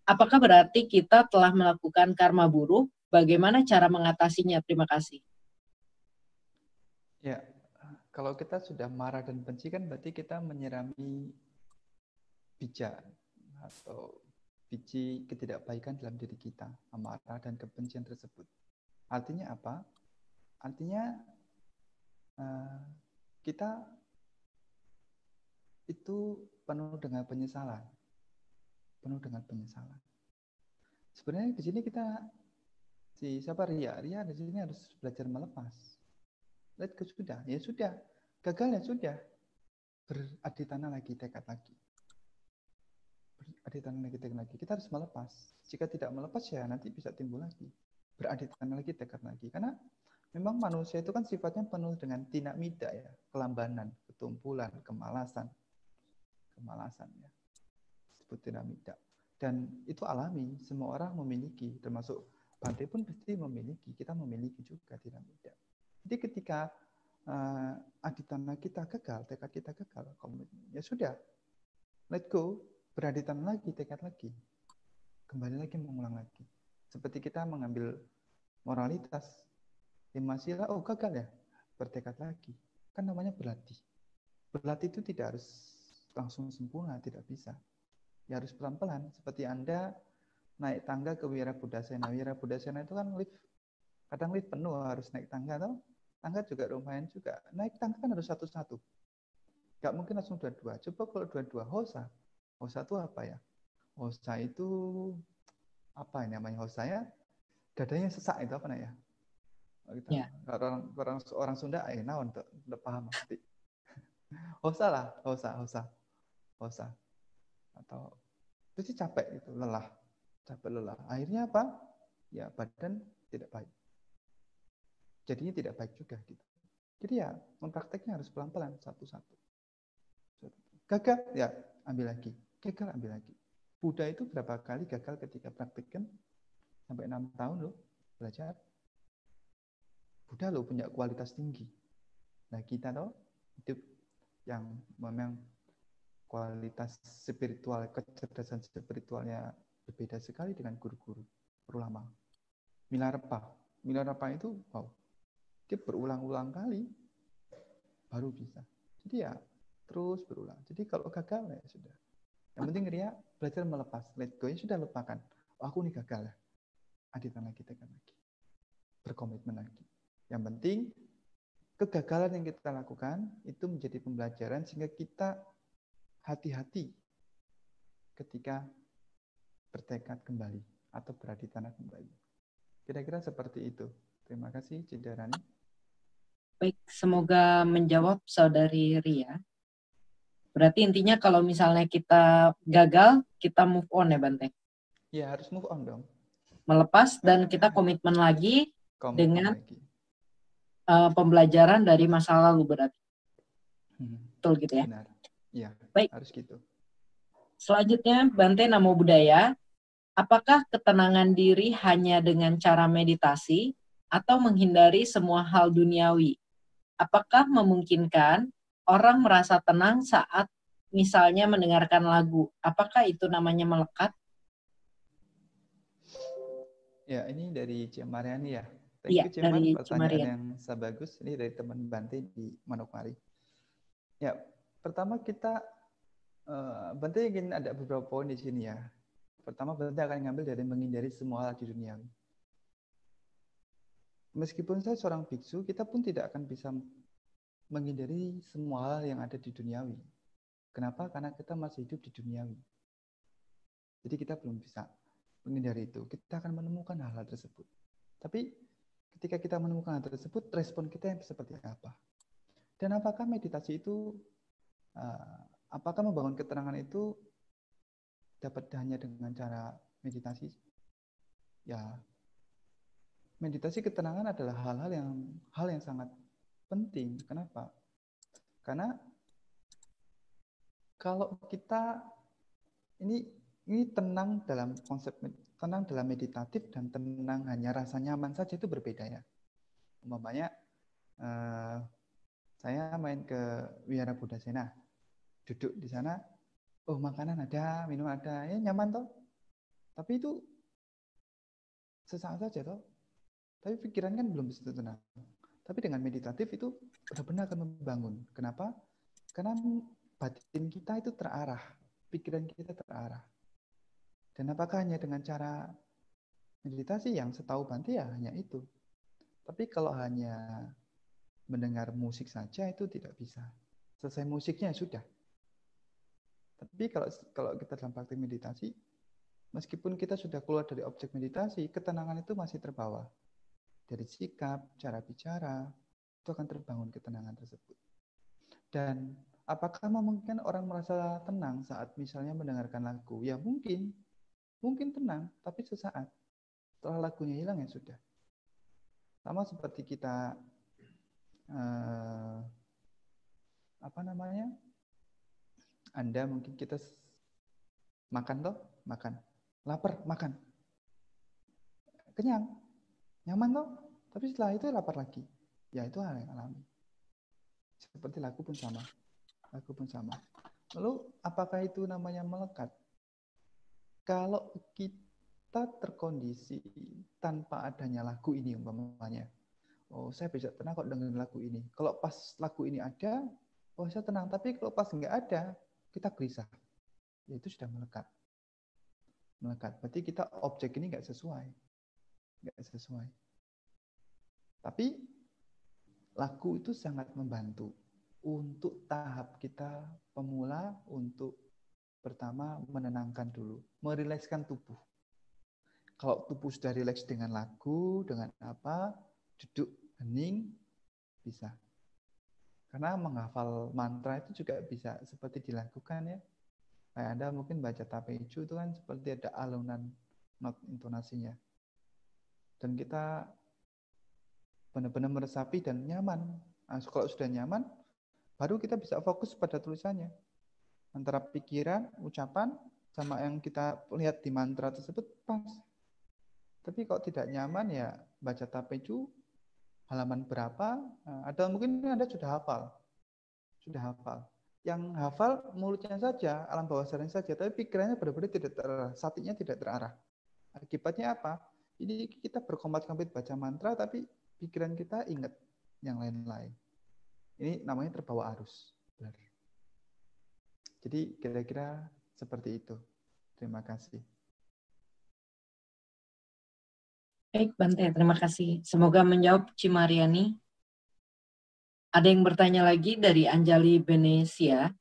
Apakah berarti kita telah melakukan karma buruk? Bagaimana cara mengatasinya? Terima kasih. Ya, kalau kita sudah marah dan benci kan berarti kita menyirami bija atau biji ketidakbaikan dalam diri kita, amarah dan kebencian tersebut. Artinya apa? Artinya kita itu penuh dengan penyesalan. Penuh dengan penyesalan. Sebenarnya di sini kita siapa Ria di sini harus belajar melepas. Let go sudah, ya sudah. Gagal ya sudah. Beradi tanah lagi, tekad lagi. Beradi tanah lagi, tekad lagi. Kita harus melepas. Jika tidak melepas ya nanti bisa timbul lagi. Beradi tanah lagi, tekad lagi. Karena memang manusia itu kan sifatnya penuh dengan tinak mida ya, kelambanan, ketumpulan, kemalasan ya. Disebut tinak mida. Dan itu alami, semua orang memiliki, termasuk Bante pun pasti memiliki, kita memiliki juga tinak mida. Jadi ketika aditana kita gagal, tekad kita gagal, ya sudah, let go, beraditan lagi, tekad lagi, kembali lagi, mengulang lagi. Seperti kita mengambil moralitas, 5 sila, oh gagal ya, bertekad lagi. Kan namanya berlatih. Berlatih itu tidak harus langsung sempurna, tidak bisa. Ya harus pelan-pelan. Seperti Anda naik tangga ke Wirabudasena. Wirabudasena itu kan lift. Kadang lift penuh, harus naik tangga. Atau tangga juga lumayan juga. Naik tangga kan harus satu-satu. Gak mungkin langsung dua-dua. Coba kalau dua-dua, hosa. Hosa itu apa ya? Hosa itu, apa ini namanya hosa ya? Dadanya sesak itu apa namanya? Ya. Orang Sunda, naon tuh, udah paham pasti. Hosa lah, hosa. Atau itu sih capek gitu, lelah. Capek lelah. Akhirnya apa? Ya badan tidak baik. Jadinya tidak baik juga gitu. Jadi ya memprakteknya harus pelan-pelan, satu-satu. Gagal, ya ambil lagi. Gagal, ambil lagi. Buddha itu berapa kali gagal ketika praktikkan? Sampai 6 tahun loh belajar. Buddha loh punya kualitas tinggi. Nah kita tuh hidup yang memang kualitas spiritual, kecerdasan spiritualnya berbeda sekali dengan guru-guru ulama. Milarepa itu wow, dia berulang-ulang kali baru bisa. Jadi ya terus berulang. Jadi kalau gagal ya sudah. Yang penting Ria belajar melepas, let go, ya sudah, lupakan. Oh, aku nih gagal ya. Adikan lagi, tekan lagi. Berkomitmen lagi. Yang penting kegagalan yang kita lakukan itu menjadi pembelajaran sehingga kita hati-hati ketika bertekad kembali atau beraditana kembali. Kira-kira seperti itu. Terima kasih, Cidarani. Baik, semoga menjawab Saudari Ria. Berarti intinya kalau misalnya kita gagal, kita move on ya Bante? Ya, harus move on dong. Melepas dan kita komitmen lagi dengan lagi. Pembelajaran dari masa lalu berarti. Betul gitu ya? Benar. Iya, baik. Harus gitu. Selanjutnya, Bante Namo Buddhaya. Apakah ketenangan diri hanya dengan cara meditasi atau menghindari semua hal duniawi? Apakah memungkinkan orang merasa tenang saat misalnya mendengarkan lagu? Apakah itu namanya melekat? Ya, ini dari Cik Mariani ya. Thank Iya, you, Cik dari pertanyaan Cimarian. yang bagus. Ini dari teman Bante di Manokwari. Ya, pertama kita Bante ingin ada beberapa poin di sini ya. Pertama, Bante akan ngambil dari menghindari semua hal di dunia. Meskipun saya seorang biksu, kita pun tidak akan bisa menghindari semua hal yang ada di duniawi. Kenapa? Karena kita masih hidup di duniawi. Jadi kita belum bisa menghindari itu. Kita akan menemukan hal-hal tersebut. Tapi ketika kita menemukan hal tersebut, respon kita yang seperti apa? Dan apakah meditasi itu, apakah membangun ketenangan itu dapat hanya dengan cara meditasi? Ya, meditasi ketenangan adalah hal yang sangat penting. Kenapa? Karena kalau kita ini tenang dalam konsep tenang dalam meditatif dan tenang hanya rasa nyaman saja itu berbeda ya. Umpamanya saya main ke Wirabudasena, duduk di sana, oh makanan ada, minum ada, ya nyaman toh. Tapi itu sesaat saja toh. Tapi pikiran kan belum bisa tenang. Tapi dengan meditatif itu benar-benar akan membangun. Kenapa? Karena batin kita itu terarah, pikiran kita terarah. Dan apakah hanya dengan cara meditasi yang setahu Bante ya hanya itu. Tapi kalau hanya mendengar musik saja itu tidak bisa. Selesai musiknya sudah. Tapi kalau kita dalam praktik meditasi, meskipun kita sudah keluar dari objek meditasi, ketenangan itu masih terbawa. Dari sikap, cara bicara, itu akan terbangun ketenangan tersebut. Dan apakah memungkinkan orang merasa tenang saat misalnya mendengarkan lagu? Ya mungkin tenang, tapi sesaat. Setelah lagunya hilang ya sudah. Sama seperti kita Anda mungkin kita makan toh, makan. Lapar, makan. Kenyang, nyaman toh, tapi setelah itu lapar lagi. Ya itu hal yang alami. Seperti lagu pun sama. Lagu pun sama. Lalu apakah itu namanya melekat? Kalau kita terkondisi tanpa adanya lagu ini umpamanya, oh saya bisa tenang kok dengan lagu ini. Kalau pas lagu ini ada, oh saya tenang. Tapi kalau pas nggak ada, kita gelisah. Ya, itu sudah melekat. Melekat. Berarti kita objek ini nggak sesuai. Nggak sesuai. Tapi lagu itu sangat membantu untuk tahap kita pemula, untuk pertama menenangkan dulu, merilekskan tubuh. Kalau tubuh sudah rileks dengan lagu, dengan apa, duduk hening, bisa. Karena menghafal mantra itu juga bisa seperti dilakukan ya. Kayak Anda mungkin baca tapeju itu kan seperti ada alunan not intonasinya. Dan kita benar-benar meresapi dan nyaman. Nah, kalau sudah nyaman, baru kita bisa fokus pada tulisannya. Antara pikiran, ucapan, sama yang kita lihat di mantra tersebut pas. Tapi kalau tidak nyaman ya baca tapeju, halaman berapa, atau mungkin Anda sudah hafal. Sudah hafal. Yang hafal mulutnya saja, alam bawah sadarnya saja, tapi pikirannya benar-benar tidak terarah, satinya tidak terarah. Akibatnya apa? Jadi kita berkomplit-komplit baca mantra, tapi pikiran kita ingat yang lain-lain. Ini namanya terbawa arus. Jadi kira-kira seperti itu. Terima kasih. Baik, Bante, terima kasih. Semoga menjawab Cimariani. Ada yang bertanya lagi dari Anjali Benesia.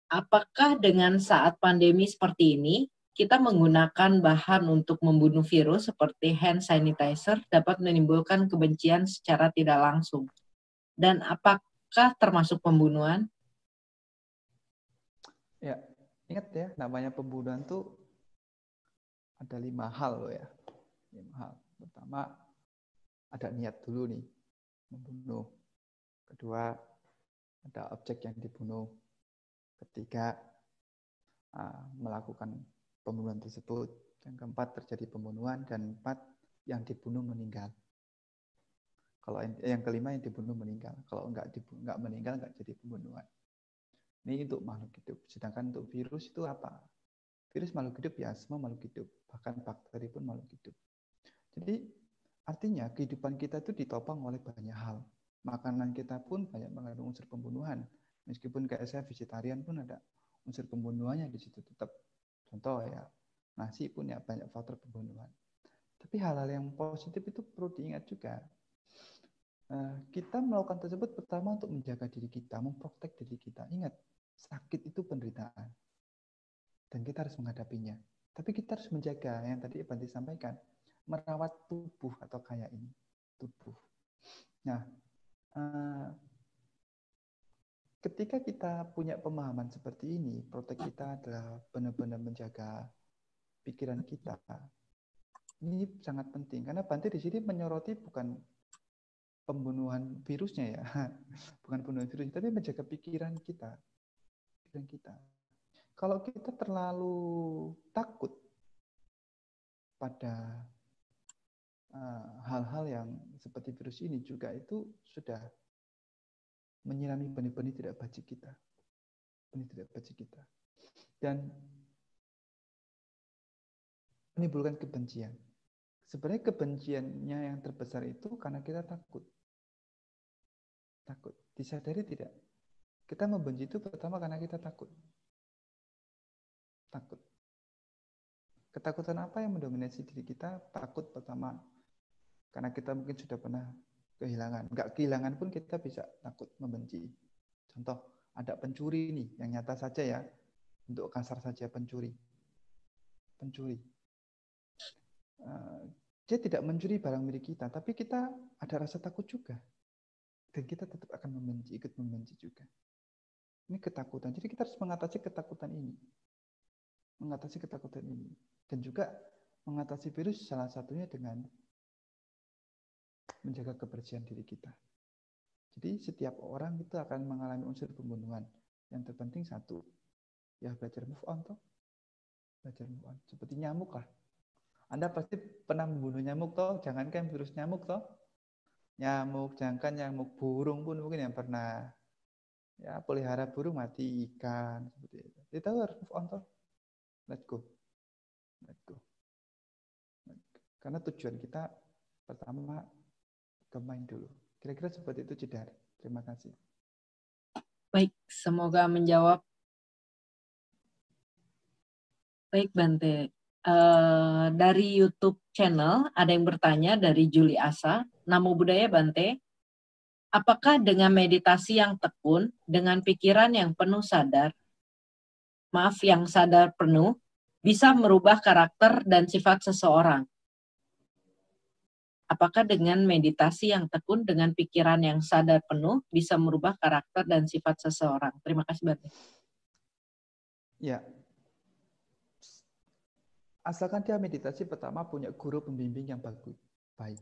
Apakah dengan saat pandemi seperti ini, kita menggunakan bahan untuk membunuh virus seperti hand sanitizer dapat menimbulkan kebencian secara tidak langsung? Dan apakah termasuk pembunuhan? Ya, ingat ya, namanya pembunuhan tuh ada 5 hal loh ya. 5 hal. Pertama, ada niat dulu nih, membunuh. Kedua, ada objek yang dibunuh. Ketiga, melakukan pembunuhan tersebut. Yang keempat, terjadi pembunuhan. Dan 4, yang dibunuh meninggal. Kalau yang kelima, yang dibunuh meninggal. Kalau nggak meninggal, nggak jadi pembunuhan. Ini untuk makhluk hidup. Sedangkan untuk virus itu apa? Virus makhluk hidup ya, semua makhluk hidup. Bahkan bakteri pun makhluk hidup. Jadi artinya kehidupan kita itu ditopang oleh banyak hal. Makanan kita pun banyak mengandung unsur pembunuhan. Meskipun kayak saya vegetarian pun ada unsur pembunuhannya di situ tetap. Contoh ya, nasi pun ya banyak faktor pembunuhan. Tapi hal-hal yang positif itu perlu diingat juga. Kita melakukan tersebut pertama untuk menjaga diri kita, memprotek diri kita. Ingat, sakit itu penderitaan. Dan kita harus menghadapinya. Tapi kita harus menjaga yang tadi Bante sampaikan, merawat tubuh atau kayak ini, tubuh. Nah, ketika kita punya pemahaman seperti ini, protek kita adalah benar-benar menjaga pikiran kita. Ini sangat penting karena Bante di sini menyoroti bukan pembunuhan virusnya ya, bukan pembunuhan virus, tapi menjaga pikiran kita. Pikiran kita. Kalau kita terlalu takut pada hal-hal yang seperti virus ini juga itu sudah menyirami benih-benih tidak baik kita. Benih tidak baik kita. Dan menimbulkan kebencian. Sebenarnya kebenciannya yang terbesar itu karena kita takut. Takut. Disadari tidak? Kita membenci itu pertama karena kita takut. Takut. Ketakutan apa yang mendominasi diri kita? Takut pertama. Karena kita mungkin sudah pernah kehilangan. Enggak kehilangan pun kita bisa takut, membenci. Contoh, ada pencuri nih, yang nyata saja ya. Untuk kasar saja pencuri. Pencuri. Dia tidak mencuri barang milik kita, tapi kita ada rasa takut juga. Dan kita tetap akan membenci, ikut membenci juga. Ini ketakutan. Jadi kita harus mengatasi ketakutan ini. Mengatasi ketakutan ini. Dan juga mengatasi virus salah satunya dengan menjaga kebersihan diri kita. Jadi setiap orang itu akan mengalami unsur pembunuhan. Yang terpenting satu, ya belajar move on toh. Belajar move on. Seperti nyamuk lah. Anda pasti pernah membunuh nyamuk toh, jangankan virus nyamuk toh. Nyamuk, jangankan nyamuk burung pun mungkin yang pernah Ya, pelihara burung mati ikan seperti itu. Kita harus move on toh. Let's go. Let's go. Karena tujuan kita pertama bermain dulu. Kira-kira seperti itu, Jedar. Terima kasih. Baik, semoga menjawab. Baik, Bante. Dari YouTube channel ada yang bertanya dari Juli Asa. Namo Buddhaya, Bante. Apakah dengan meditasi yang tekun, dengan pikiran yang penuh sadar, yang sadar penuh, bisa merubah karakter dan sifat seseorang? Apakah dengan meditasi yang tekun, dengan pikiran yang sadar penuh, bisa merubah karakter dan sifat seseorang? Terima kasih, Bante. Ya. Asalkan dia meditasi, pertama punya guru pembimbing yang bagus, baik.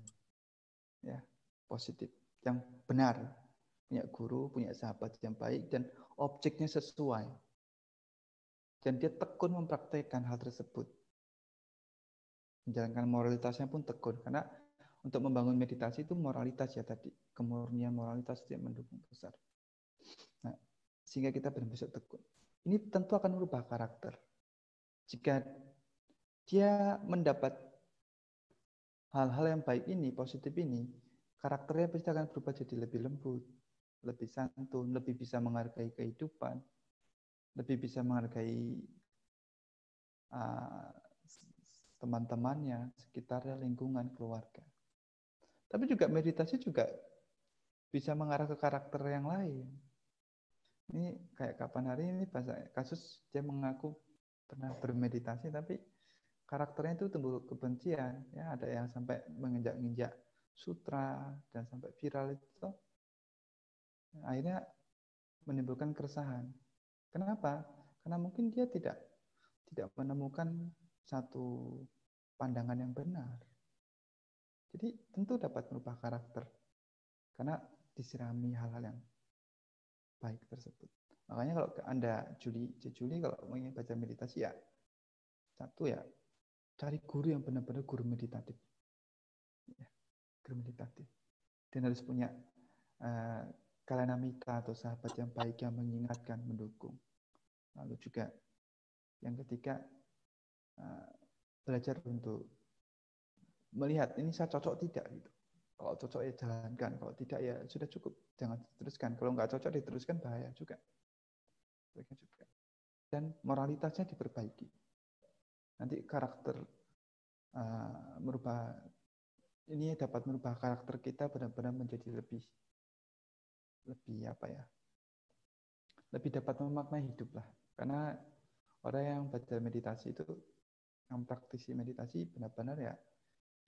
Ya, positif, yang benar. Punya guru, punya sahabat yang baik, dan objeknya sesuai. Dan dia tekun mempraktekkan hal tersebut. Menjalankan moralitasnya pun tekun. Karena untuk membangun meditasi itu moralitas ya tadi. Kemurnian moralitas yang mendukung besar. Nah, sehingga kita benar-benar tekun. Ini tentu akan merubah karakter. Jika dia mendapat hal-hal yang baik ini, positif ini, karakternya pasti akan berubah jadi lebih lembut, lebih santun, lebih bisa menghargai kehidupan, lebih bisa menghargai teman-temannya, sekitarnya, lingkungan, keluarga. Tapi juga meditasi juga bisa mengarah ke karakter yang lain. Ini kayak kapan hari ini kasus dia mengaku pernah bermeditasi, tapi karakternya itu tumbuh kebencian. Ya, ada yang sampai menginjak-injak sutra dan sampai viral itu. Akhirnya menimbulkan keresahan. Kenapa? Karena mungkin dia tidak menemukan satu pandangan yang benar. Jadi tentu dapat merubah karakter karena disirami hal-hal yang baik tersebut. Makanya kalau Anda Juli kalau ingin baca meditasi ya satu ya cari guru yang benar-benar guru meditatif. Ya, guru meditatif. Dan harus punya kalanamita atau sahabat yang baik yang mengingatkan, mendukung. Lalu juga yang ketiga belajar untuk melihat ini saya cocok tidak gitu. Kalau cocok ya jalankan, kalau tidak ya sudah cukup, jangan diteruskan. Kalau nggak cocok diteruskan bahaya juga. Dan moralitasnya diperbaiki. Nanti karakter ini dapat merubah karakter kita benar-benar menjadi lebih apa ya? Lebih dapat memaknai hidup lah. Karena orang yang baca meditasi itu, yang praktisi meditasi benar-benar ya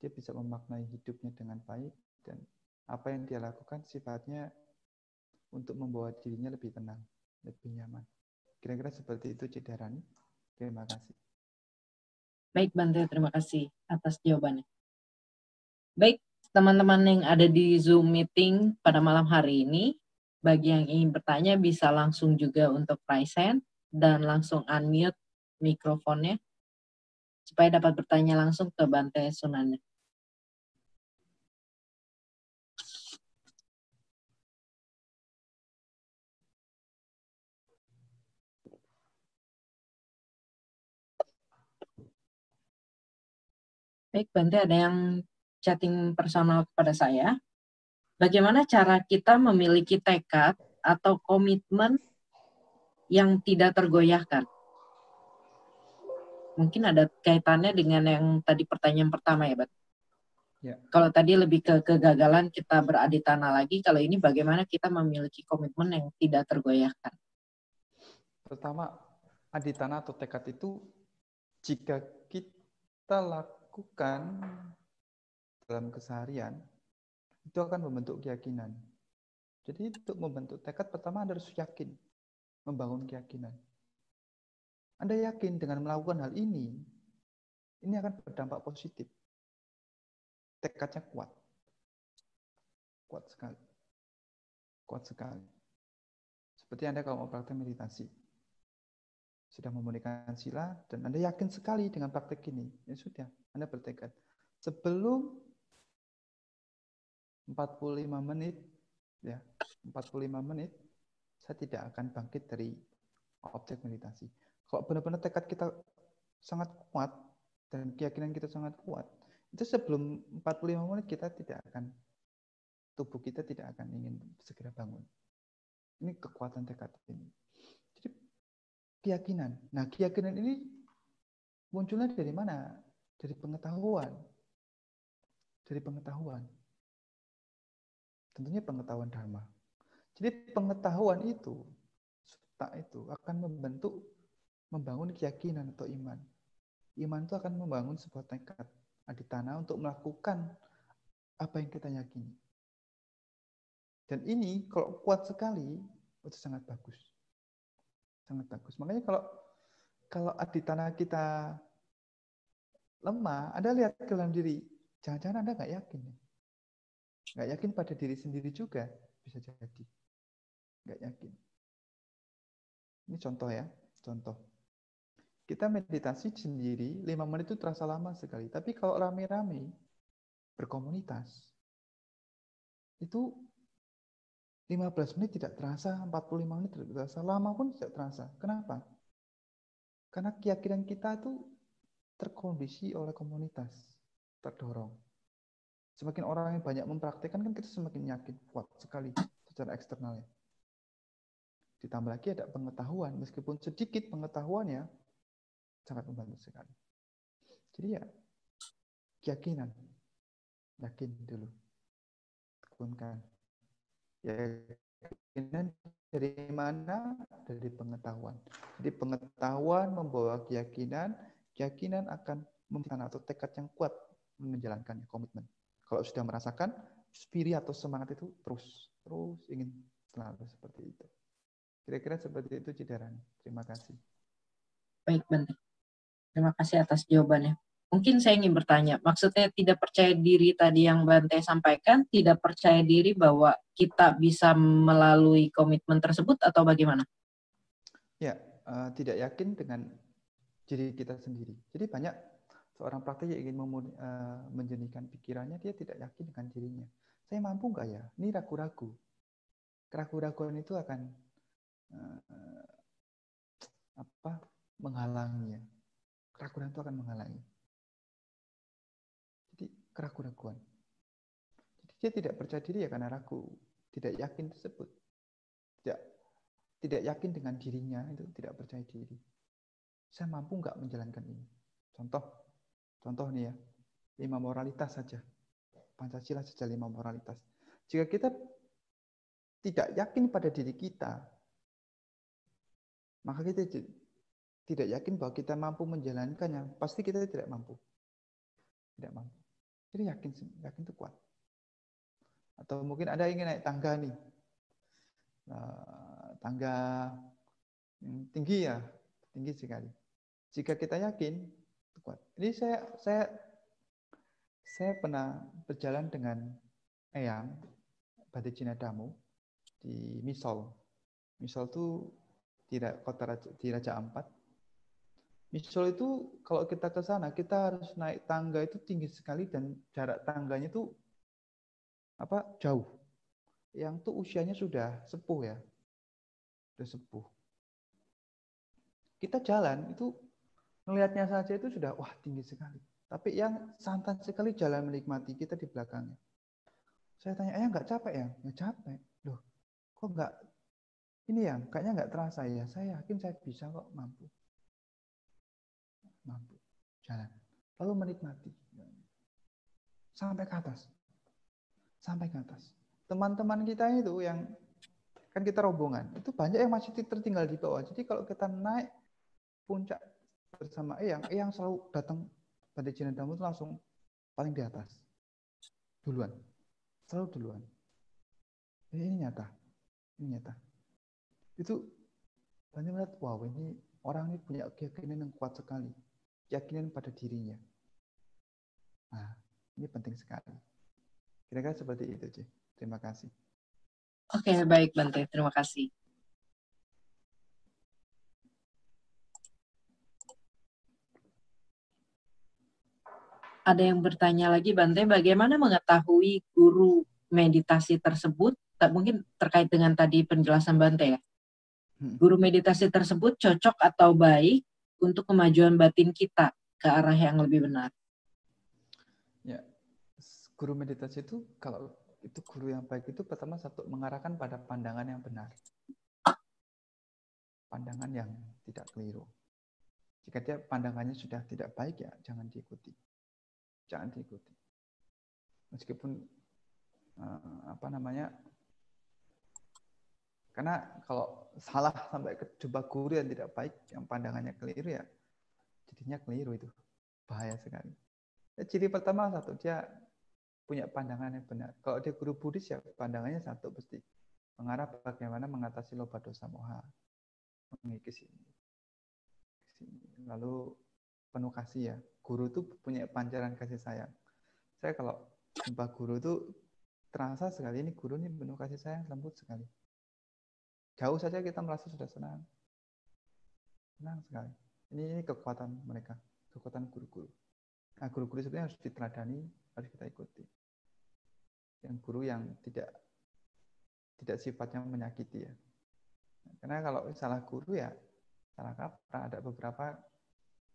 dia bisa memaknai hidupnya dengan baik dan apa yang dia lakukan sifatnya untuk membawa dirinya lebih tenang, lebih nyaman. Kira-kira seperti itu, Cik Darani. Terima kasih. Baik, Bante, terima kasih atas jawabannya. Baik, teman-teman yang ada di Zoom meeting pada malam hari ini, bagi yang ingin bertanya bisa langsung juga untuk raise hand dan langsung unmute mikrofonnya supaya dapat bertanya langsung ke Bante Sunanda. Baik, Bante, ada yang chatting personal kepada saya. Bagaimana cara kita memiliki tekad atau komitmen yang tidak tergoyahkan? Mungkin ada kaitannya dengan yang tadi pertanyaan pertama ya, Bante. Ya. Kalau tadi lebih ke kegagalan kita beraditana lagi, kalau ini bagaimana kita memiliki komitmen yang tidak tergoyahkan? Pertama, aditana atau tekad itu jika kita lakukan dalam keseharian, itu akan membentuk keyakinan. Jadi untuk membentuk tekad, pertama Anda harus yakin, membangun keyakinan. Anda yakin dengan melakukan hal ini akan berdampak positif. Tekadnya kuat. Kuat sekali. Kuat sekali. Seperti Anda kalau mau praktek meditasi. Sudah memunikan sila, dan Anda yakin sekali dengan praktek ini. Ya sudah, Anda bertekad. Sebelum 45 menit, ya 45 menit, saya tidak akan bangkit dari objek meditasi. Kalau benar-benar tekad kita sangat kuat dan keyakinan kita sangat kuat, itu sebelum 45 menit tubuh kita tidak akan ingin segera bangun. Ini kekuatan tekad ini. Jadi keyakinan. Nah, keyakinan ini munculnya dari mana? Dari pengetahuan. Dari pengetahuan. Tentunya pengetahuan dharma. Jadi pengetahuan itu, sutta itu akan membangun keyakinan atau iman. Iman itu akan membangun sebuah tekad aditana untuk melakukan apa yang kita yakini. Dan ini kalau kuat sekali, itu sangat bagus. Sangat bagus. Makanya kalau aditana kita lemah, Anda lihat ke dalam diri, jangan-jangan Anda nggak yakin. Nggak yakin pada diri sendiri juga, bisa jadi. Nggak yakin. Ini contoh ya, contoh. Kita meditasi sendiri, 5 menit itu terasa lama sekali. Tapi kalau rame-rame, berkomunitas, itu 15 menit tidak terasa, 45 menit tidak terasa, lama pun tidak terasa. Kenapa? Karena keyakinan kita itu terkondisi oleh komunitas, terdorong. Semakin orang yang banyak mempraktikkan, kan kita semakin yakin, kuat sekali secara eksternalnya. Ditambah lagi ada pengetahuan, meskipun sedikit pengetahuannya, sangat membantu sekali. Jadi ya, keyakinan. Yakin dulu. Tekunkan. Keyakinan dari mana? Dari pengetahuan. Jadi pengetahuan membawa keyakinan, keyakinan akan memberikan atau tekad yang kuat menjalankannya, komitmen. Kalau sudah merasakan, spirit atau semangat itu terus ingin selalu seperti itu. Kira-kira seperti itu, Cidaran. Terima kasih. Baik, Bante. Terima kasih atas jawabannya. Mungkin saya ingin bertanya, maksudnya tidak percaya diri tadi yang Bante sampaikan, tidak percaya diri bahwa kita bisa melalui komitmen tersebut atau bagaimana? Ya, tidak yakin dengan diri kita sendiri. Jadi banyak seorang praktek yang ingin menjernihkan pikirannya, dia tidak yakin dengan dirinya. Saya mampu nggak ya? Ini ragu-ragu. Keraguan-raguan itu akan menghalanginya. Keraguan itu akan menghalangi. Jadi keraguan-raguan. Jadi dia tidak percaya diri ya karena ragu, tidak yakin tersebut. Tidak yakin dengan dirinya, itu tidak percaya diri. Saya mampu nggak menjalankan ini? Contoh nih ya, 5 moralitas saja. Pancasila saja 5 moralitas. Jika kita tidak yakin pada diri kita, maka kita tidak yakin bahwa kita mampu menjalankannya. Pasti kita tidak mampu. Tidak mampu. Jadi yakin itu kuat. Atau mungkin ada yang ingin naik tangga nih. Tangga yang tinggi ya, tinggi sekali. Jika kita yakin, itu kuat. Ini saya pernah berjalan dengan Eyang, Bante Jinadamu, di Misol. Misol itu di Raja Ampat. Misol itu kalau kita ke sana, kita harus naik tangga itu tinggi sekali dan jarak tangganya itu jauh. Yang tuh usianya sudah sepuh ya. Sudah sepuh. Kita jalan itu melihatnya saja itu sudah wah tinggi sekali. Tapi yang santai sekali jalan menikmati, kita di belakangnya. Saya tanya, nggak capek ya? Nggak capek. Loh, kok nggak? Ini ya, kayaknya nggak terasa ya. Saya yakin saya bisa kok, mampu jalan. Lalu menikmati. Sampai ke atas. Teman-teman kita itu yang kan kita rombongan, itu banyak yang masih tertinggal di bawah. Jadi kalau kita naik puncak bersama Eyang selalu datang pada Jinadamu itu langsung paling di atas. Duluan. Selalu duluan. Ini nyata. Itu banyak melihat, wow, ini orang ini punya keyakinan yang kuat sekali. Keyakinan pada dirinya. Nah, ini penting sekali. Kira-kira seperti itu, Ci. Terima kasih. Oke, baik Bante. Terima kasih. Ada yang bertanya lagi, Bante, bagaimana mengetahui guru meditasi tersebut? Mungkin terkait dengan tadi penjelasan Bante ya. Guru meditasi tersebut cocok atau baik untuk kemajuan batin kita ke arah yang lebih benar. Ya, guru meditasi itu kalau itu guru yang baik itu pertama satu mengarahkan pada pandangan yang benar. Pandangan yang tidak keliru. Jika dia pandangannya sudah tidak baik ya jangan diikuti. Jangan diikuti. Meskipun karena kalau salah sampai ke jumpa guru yang tidak baik, yang pandangannya keliru ya jadinya keliru itu. Bahaya sekali. Ya, ciri pertama satu, dia punya pandangan yang benar. Kalau dia guru Buddhis ya pandangannya satu pasti. Mengarah bagaimana mengatasi loba dosa moha. Mengikis ini. Lalu penuh kasih ya. Guru itu punya pancaran kasih sayang. Saya kalau jumpa guru itu terasa sekali ini guru ini penuh kasih sayang, lembut sekali. Jauh saja kita merasa sudah senang. Senang sekali. Ini kekuatan mereka, kekuatan guru-guru. Nah, guru-guru sebenarnya harus diteladani, harus kita ikuti. Yang guru yang tidak sifatnya menyakiti ya. Karena kalau salah guru ya salah kaprah. Ada beberapa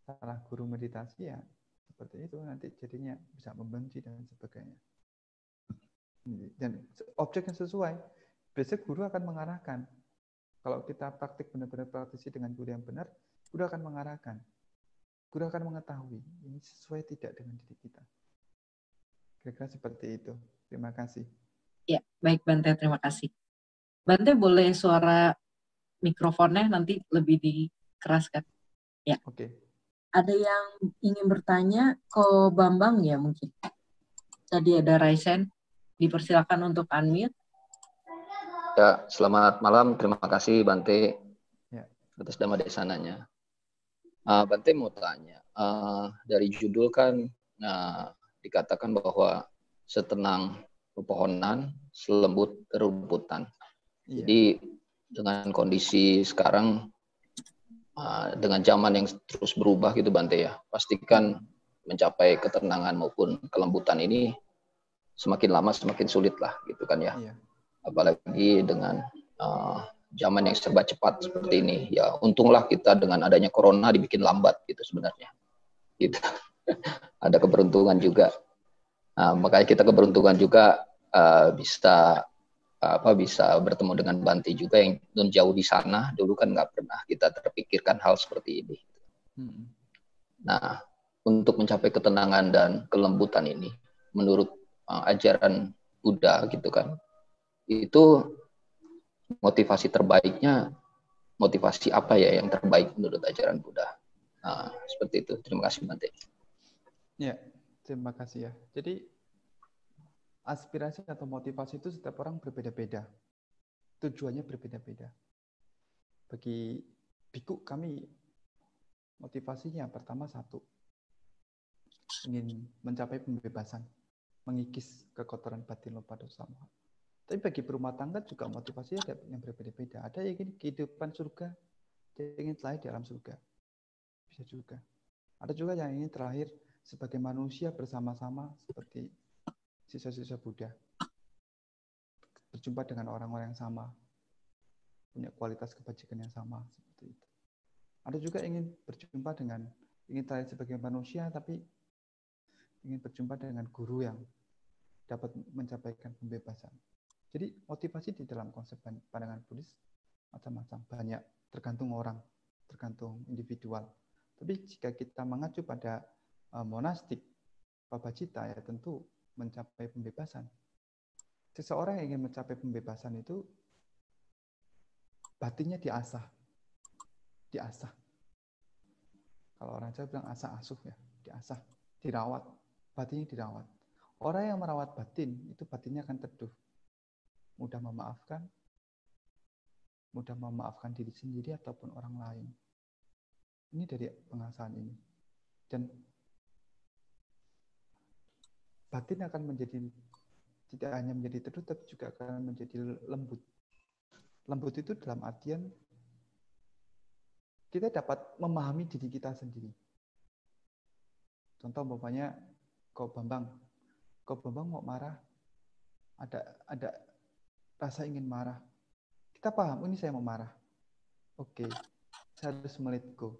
salah guru meditasi ya seperti itu nanti jadinya bisa membenci dan sebagainya. Dan objek yang sesuai, biasanya guru akan mengarahkan. Kalau kita praktik benar-benar praktisi dengan guru yang benar, guru akan mengarahkan. Guru akan mengetahui ini sesuai tidak dengan diri kita. Kira-kira seperti itu. Terima kasih. Ya, baik Bante, terima kasih. Bante boleh suara mikrofonnya nanti lebih dikeraskan. Ya. Oke. Ada yang ingin bertanya ke Bambang ya mungkin. Tadi ada Raisen, dipersilakan untuk unmute. Ya, selamat malam. Terima kasih Bante Ya. atas dhamma desananya. Bante mau tanya, dari judul kan dikatakan bahwa setenang pepohonan, selembut rumputan. Iya. Jadi dengan kondisi sekarang, dengan zaman yang terus berubah gitu Bante ya, pastikan mencapai ketenangan maupun kelembutan ini semakin lama semakin sulit lah gitu kan ya. Iya. Apalagi dengan zaman yang serba cepat seperti ini. Ya untunglah kita dengan adanya corona dibikin lambat gitu sebenarnya. Gitu. Ada keberuntungan juga. Makanya kita keberuntungan juga bisa bertemu dengan Bante juga yang non jauh di sana. Dulu kan nggak pernah kita terpikirkan hal seperti ini. Nah, untuk mencapai ketenangan dan kelembutan ini, menurut ajaran Buddha gitu kan, itu motivasi terbaiknya, motivasi apa ya yang terbaik menurut ajaran Buddha? Seperti itu. Terima kasih Bante. Ya, terima kasih ya. Jadi aspirasi atau motivasi itu setiap orang berbeda-beda. Tujuannya berbeda-beda. Bagi biku kami motivasinya pertama satu, ingin mencapai pembebasan, mengikis kekotoran batin loba dosa moha. Tapi bagi berumah tangga juga motivasinya ada yang berbeda-beda. Ada yang ingin kehidupan surga, ada yang ingin terlahir di alam surga. Bisa juga. Ada juga yang ingin terlahir sebagai manusia bersama-sama seperti siswa-siswa Buddha. Berjumpa dengan orang-orang yang sama. Punya kualitas kebajikan yang sama. Seperti itu. Ada juga ingin berjumpa dengan, ingin terlahir sebagai manusia, tapi ingin berjumpa dengan guru yang dapat mencapaikan pembebasan. Jadi motivasi di dalam konsep pandangan Buddhis macam-macam, banyak, tergantung orang, tergantung individual. Tapi jika kita mengacu pada monastik, Pabajita ya tentu mencapai pembebasan. Seseorang yang ingin mencapai pembebasan itu batinnya diasah. Diasah. Kalau orang Jawa bilang asah asuh ya, diasah, dirawat, batinnya dirawat. Orang yang merawat batin itu batinnya akan teduh. Mudah memaafkan diri sendiri ataupun orang lain. Ini dari pengasahan ini. Dan batin akan menjadi, tidak hanya menjadi teduh, tapi juga akan menjadi lembut. Lembut itu dalam artian kita dapat memahami diri kita sendiri. Contoh umpamanya, kau Bambang mau marah, ada rasa ingin marah. Kita paham, ini saya mau marah. Oke, saya harus let go.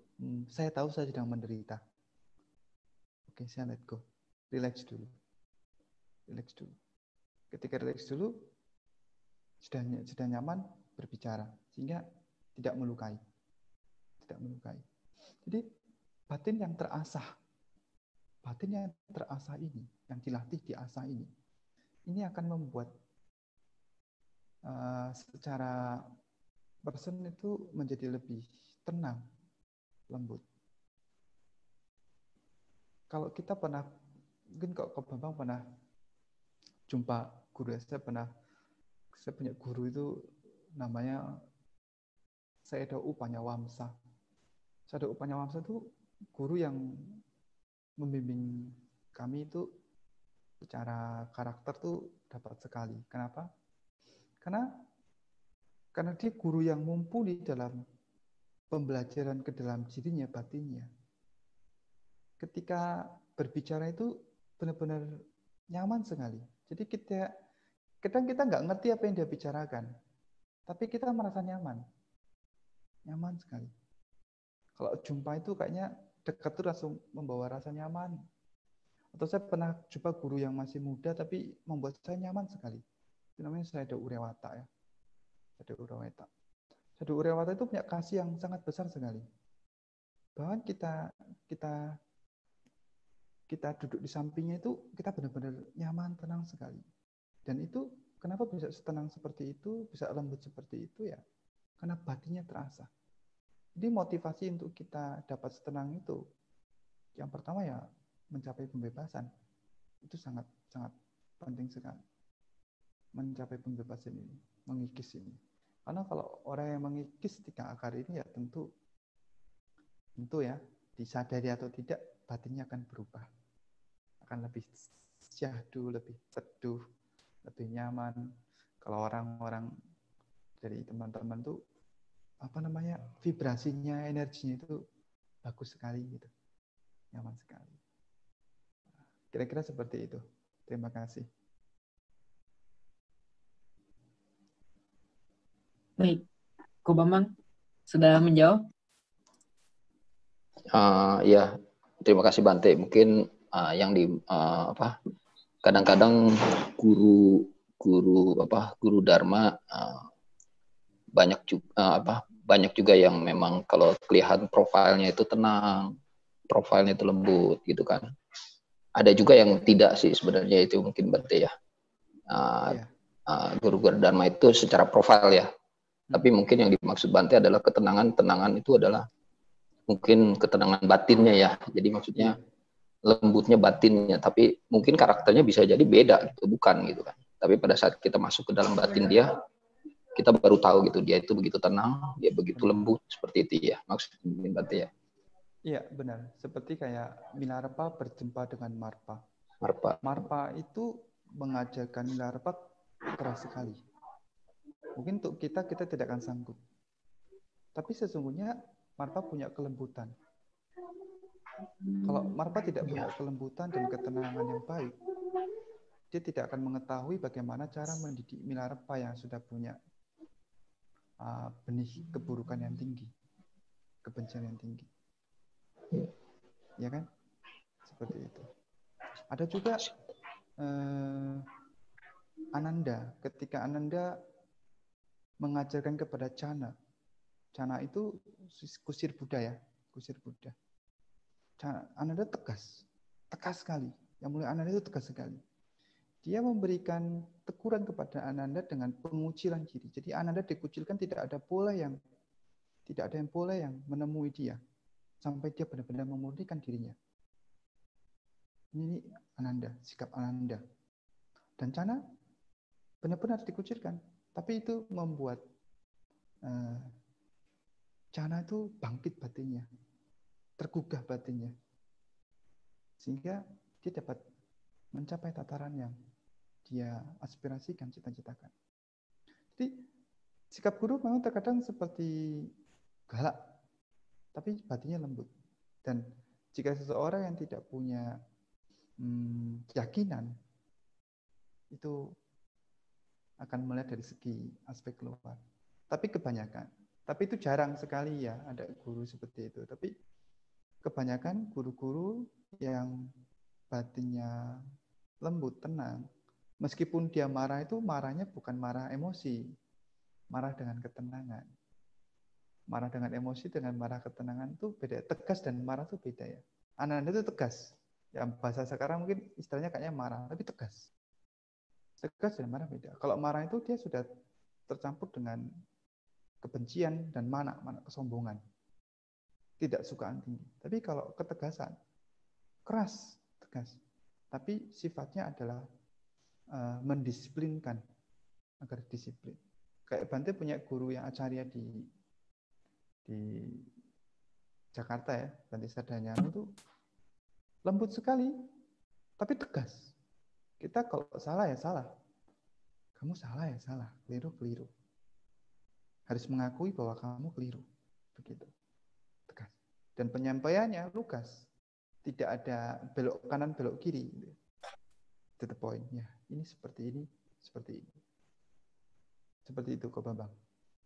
Saya tahu saya sedang menderita. Oke, saya let go. Relax dulu. Relax dulu. Ketika relax dulu, sudah nyaman berbicara, sehingga tidak melukai. Tidak melukai. Jadi batin yang terasah ini, yang dilatih, diasah ini akan membuat secara person itu menjadi lebih tenang, lembut. Kalau kita pernah, mungkin kok Bambang pernah jumpa guru, saya punya guru itu namanya Sayadaw Upanyawamsa. Sayadaw Upanyawamsa itu guru yang membimbing kami itu secara karakter tuh dapat sekali. Kenapa? Karena dia guru yang mumpuni dalam pembelajaran ke dalam dirinya, batinnya. Ketika berbicara itu benar-benar nyaman sekali. Jadi kadang kita nggak ngerti apa yang dia bicarakan, tapi kita merasa nyaman sekali. Kalau jumpa itu kayaknya dekat tuh langsung membawa rasa nyaman. Atau saya pernah jumpa guru yang masih muda tapi membuat saya nyaman sekali. Itu namanya Sayadaw Urewata ya. Sayadaw Urewata. Sayadaw Urewata itu punya kasih yang sangat besar sekali. Bahkan kita duduk di sampingnya itu kita benar-benar nyaman, tenang sekali. Dan itu kenapa bisa tenang seperti itu, bisa lembut seperti itu ya? Karena batinnya terasa. Jadi motivasi untuk kita dapat setenang itu, yang pertama ya mencapai pembebasan. Itu sangat penting sekali. Mencapai pembebasan ini, mengikis ini. Karena kalau orang yang mengikis 3 akar ini ya tentu ya disadari atau tidak batinnya akan berubah. Akan lebih syahdu, lebih teduh, lebih nyaman. Kalau orang-orang dari teman-teman tuh vibrasinya, energinya itu bagus sekali gitu. Nyaman sekali. Kira-kira seperti itu. Terima kasih. Baik, Ko Bambang sudah menjawab? Ya, terima kasih Bante. Mungkin yang kadang-kadang guru Dharma banyak juga yang memang kalau kelihatan profilnya itu tenang, profilnya itu lembut gitu kan. Ada juga yang tidak sih sebenarnya, itu mungkin Bante ya. Guru-guru Dharma itu secara profil ya. Tapi mungkin yang dimaksud Bante adalah tenangan itu adalah mungkin ketenangan batinnya ya. Jadi maksudnya lembutnya batinnya, tapi mungkin karakternya bisa jadi beda gitu, bukan gitu kan. Tapi pada saat kita masuk ke dalam batin dia, kita baru tahu gitu, dia itu begitu tenang, dia begitu lembut, seperti itu ya maksudnya mungkin Bante ya. Iya benar, seperti kayak Milarepa berjumpa dengan Marpa. Marpa itu mengajarkan Milarepa keras sekali. Mungkin untuk kita tidak akan sanggup. Tapi sesungguhnya Marpa punya kelembutan. Kalau Marpa tidak punya kelembutan dan ketenangan yang baik, dia tidak akan mengetahui bagaimana cara mendidik Milarepa yang sudah punya benih keburukan yang tinggi, kebencian yang tinggi. Ya kan? Seperti itu. Ada juga Ananda. Ketika Ananda mengajarkan kepada Cana. Cana itu kusir Buddha ya. Kusir Buddha. Ananda tegas sekali. Yang mulia Ananda itu tegas sekali. Dia memberikan teguran kepada Ananda dengan pengucilan diri. Jadi Ananda dikucilkan, tidak ada yang boleh yang menemui dia sampai dia benar-benar memurnikan dirinya. Ini Ananda, sikap Ananda. Dan Cana benar-benar dikucilkan, tapi itu membuat Cana itu bangkit batinnya, tergugah batinnya, sehingga dia dapat mencapai tataran yang dia aspirasikan, cita-citakan. Jadi sikap guru memang terkadang seperti galak, tapi batinnya lembut. Dan jika seseorang yang tidak punya keyakinan, itu akan melihat dari segi aspek luar. Tapi kebanyakan Tapi itu jarang sekali ya ada guru seperti itu. Tapi kebanyakan guru-guru yang batinnya lembut, tenang, meskipun dia marah itu marahnya bukan marah emosi, marah dengan ketenangan. Marah dengan emosi dengan marah ketenangan itu beda. Tegas dan marah itu beda ya. Ananda itu tegas. Ya bahasa sekarang mungkin istilahnya kayaknya marah, tapi tegas. Tegas dan marah beda. Kalau marah itu dia sudah tercampur dengan kebencian dan mana kesombongan. Tidak sukaan tinggi. Tapi kalau ketegasan, keras, tegas. Tapi sifatnya adalah mendisiplinkan agar disiplin. Kayak Bante punya guru yang acarya di Jakarta ya, Bante Sadanyana itu lembut sekali, tapi tegas. Kita kalau salah ya salah. Kamu salah ya salah, keliru. Harus mengakui bahwa kamu keliru. Begitu. Tegas. Dan penyampaiannya lugas. Tidak ada belok kanan, belok kiri. To the point. Ya, ini seperti ini, seperti ini. Seperti itu, Ko Bambang.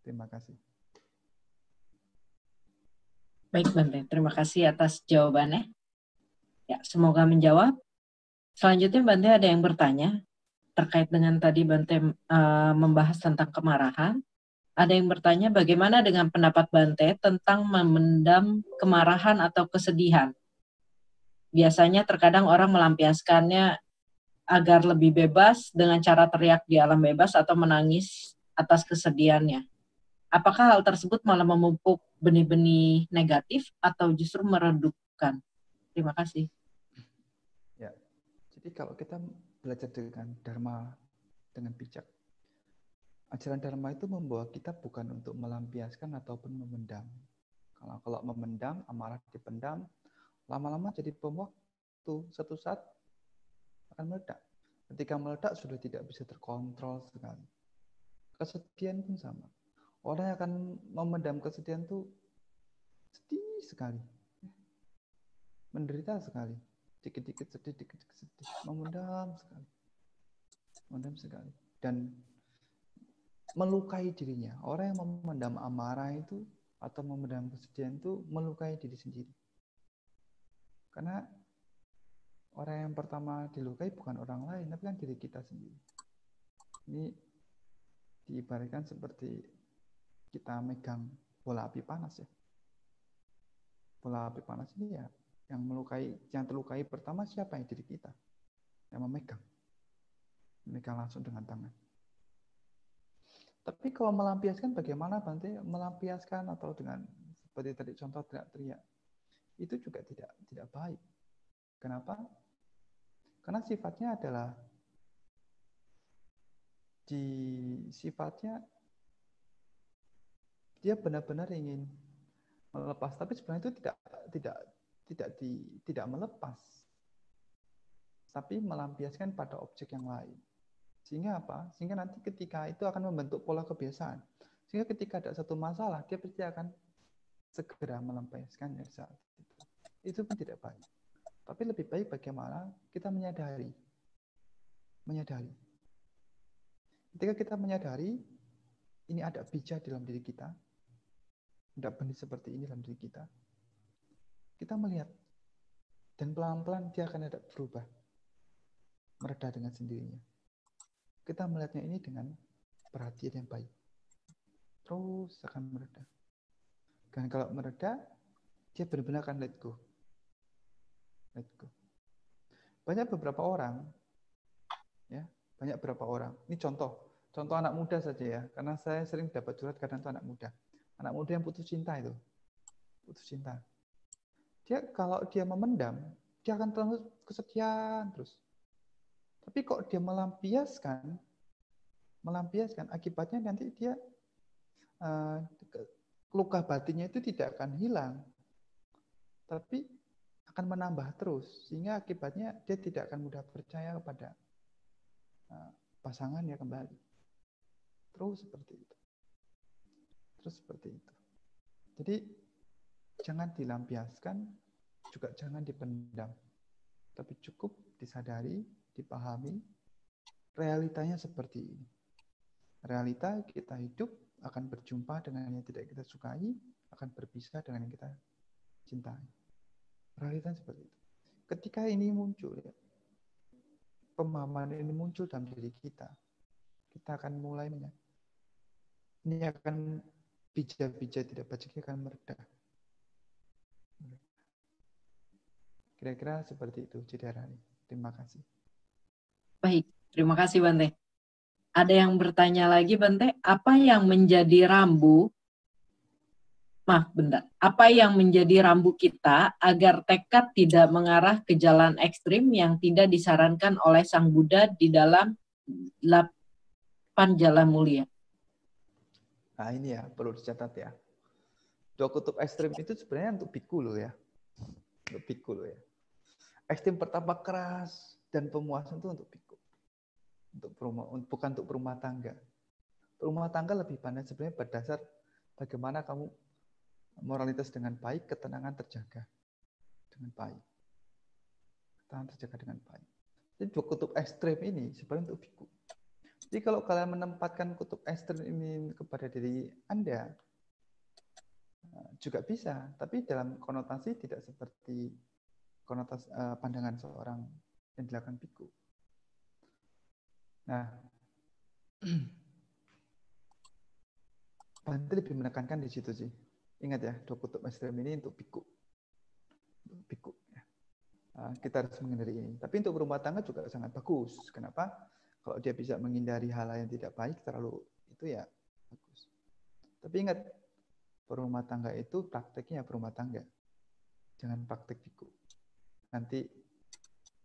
Terima kasih. Baik, Bante. Terima kasih atas jawabannya. Ya, semoga menjawab. Selanjutnya, Bante ada yang bertanya terkait dengan tadi Bante membahas tentang kemarahan. Ada yang bertanya bagaimana dengan pendapat Bante tentang memendam kemarahan atau kesedihan. Biasanya terkadang orang melampiaskannya agar lebih bebas dengan cara teriak di alam bebas atau menangis atas kesedihannya. Apakah hal tersebut malah memupuk benih-benih negatif atau justru meredupkan? Terima kasih. Ya, jadi kalau kita belajar dengan Dharma dengan bijak, ajaran Dharma itu membawa kita bukan untuk melampiaskan ataupun memendam. Kalau memendam, amarah dipendam, lama-lama jadi bom waktu. Satu saat akan meledak. Ketika meledak sudah tidak bisa terkontrol sekali. Kesedihan pun sama. Orang yang akan memendam kesedihan itu sedih sekali. Menderita sekali. Dikit-dikit sedih, dikit-dikit sedih. Memendam sekali. Memendam sekali. Dan melukai dirinya. Orang yang memendam amarah itu atau memendam kesedihan itu melukai diri sendiri. Karena orang yang pertama dilukai bukan orang lain, tapi kan diri kita sendiri. Ini diibaratkan seperti kita megang bola api panas ya. Bola api panas ini ya, yang terlukai pertama siapa? Yang diri kita. Yang memegang. Memegang langsung dengan tangan. Tapi kalau melampiaskan bagaimana Bante? Melampiaskan atau dengan seperti tadi contoh teriak-teriak. Itu juga tidak baik. Kenapa? Karena sifatnya adalah sifatnya dia benar-benar ingin melepas, tapi sebenarnya itu tidak melepas, tapi melampiaskan pada objek yang lain. Sehingga apa? Sehingga nanti ketika itu akan membentuk pola kebiasaan. Sehingga ketika ada satu masalah, dia pasti akan segera melampiaskannya saat itu. Itu pun tidak baik. Tapi lebih baik bagaimana kita menyadari. Ketika kita menyadari, ini ada bija dalam diri kita, ada benih seperti ini dalam diri kita, kita melihat, dan pelan-pelan dia akan ada berubah, mereda dengan sendirinya. Kita melihatnya ini dengan perhatian yang baik, terus akan mereda. Dan kalau mereda, dia benar-benar akan let go. Banyak beberapa orang, ini contoh anak muda saja ya, karena saya sering dapat curhat kadang itu anak muda yang putus cinta. Kalau dia memendam, dia akan terus kesedihan terus. Tapi kok dia melampiaskan, akibatnya nanti dia luka batinnya itu tidak akan hilang, tapi akan menambah terus, sehingga akibatnya dia tidak akan mudah percaya kepada pasangannya kembali. Terus seperti itu. Jadi jangan dilampiaskan, juga jangan dipendam. Tapi cukup disadari, dipahami, realitanya seperti ini. Realita kita hidup akan berjumpa dengan yang tidak kita sukai, akan berpisah dengan yang kita cintai. Realitas seperti itu. Ketika ini muncul, ya, pemahaman ini muncul dalam diri kita akan mulai ini akan bija-bija tidak baik akan mereda. Kira-kira seperti itu, Cidarani. Terima kasih. Baik, terima kasih Bante. Ada yang bertanya lagi Bante, apa yang menjadi rambu? Apa yang menjadi rambu kita agar tekad tidak mengarah ke jalan ekstrim yang tidak disarankan oleh Sang Buddha di dalam 8 jalan mulia? Nah ini ya, perlu dicatat ya. 2 kutub ekstrim itu sebenarnya untuk biku loh ya. Untuk biku loh ya. Ekstrim pertama keras dan pemuasan itu untuk biku. Bukan untuk rumah tangga. Rumah tangga lebih pandai sebenarnya berdasar bagaimana kamu moralitas dengan baik, ketenangan terjaga dengan baik. Ketenangan terjaga dengan baik. Jadi 2 kutub ekstrim ini sebenarnya untuk biku. Jadi kalau kalian menempatkan kutub ekstrim ini kepada diri Anda, juga bisa, tapi dalam konotasi tidak seperti konotasi pandangan seorang yang dilakukan biku. Nah, Bante lebih menekankan di situ sih. Ingat ya, 2 kutub ekstrem ini untuk biku. Biku. Ya. Kita harus menghindari ini. Tapi untuk berumah tangga juga sangat bagus. Kenapa? Kalau dia bisa menghindari hal yang tidak baik terlalu itu ya bagus. Tapi ingat, berumah tangga itu prakteknya berumah tangga. Jangan praktek biku. Nanti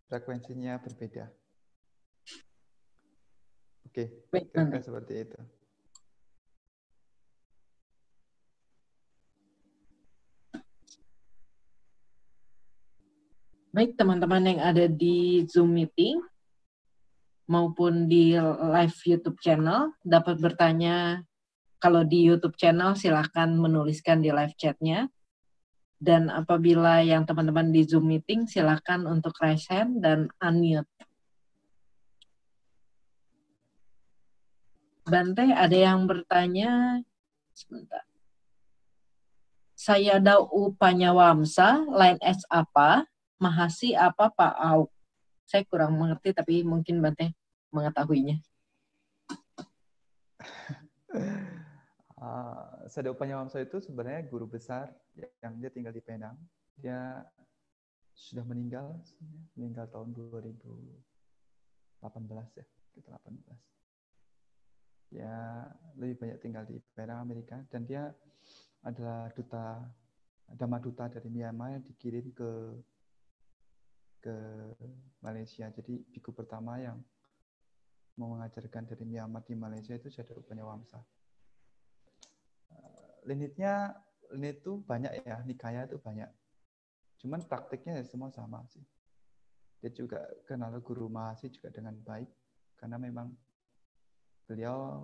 frekuensinya berbeda. Oke, kira-kira seperti itu. Baik, teman-teman yang ada di Zoom meeting maupun di live YouTube channel dapat bertanya. Kalau di YouTube channel silahkan menuliskan di live chatnya. Dan apabila yang teman-teman di Zoom meeting silahkan untuk raise hand dan unmute. Bante, ada yang bertanya. Sebentar. Saya Dau Panyawamsa, line S apa? Mahasi apa Pak Au? Saya kurang mengerti, tapi mungkin Bante mengetahuinya. Sadao Panyawamsa itu sebenarnya guru besar yang dia tinggal di Penang. Dia sudah meninggal tahun 2018 ya, kita 18. Ya, lebih banyak tinggal di Penang, Amerika, dan dia adalah Dhamma Duta dari Myanmar yang dikirim ke Malaysia. Jadi biku pertama yang mau mengajarkan dari Myanmar di Malaysia itu Sadao Panyawamsa. Lineage itu banyak ya, nikaya itu banyak. Cuman praktiknya semua sama sih. Dia juga kenal Guru Mahasi juga dengan baik, karena memang beliau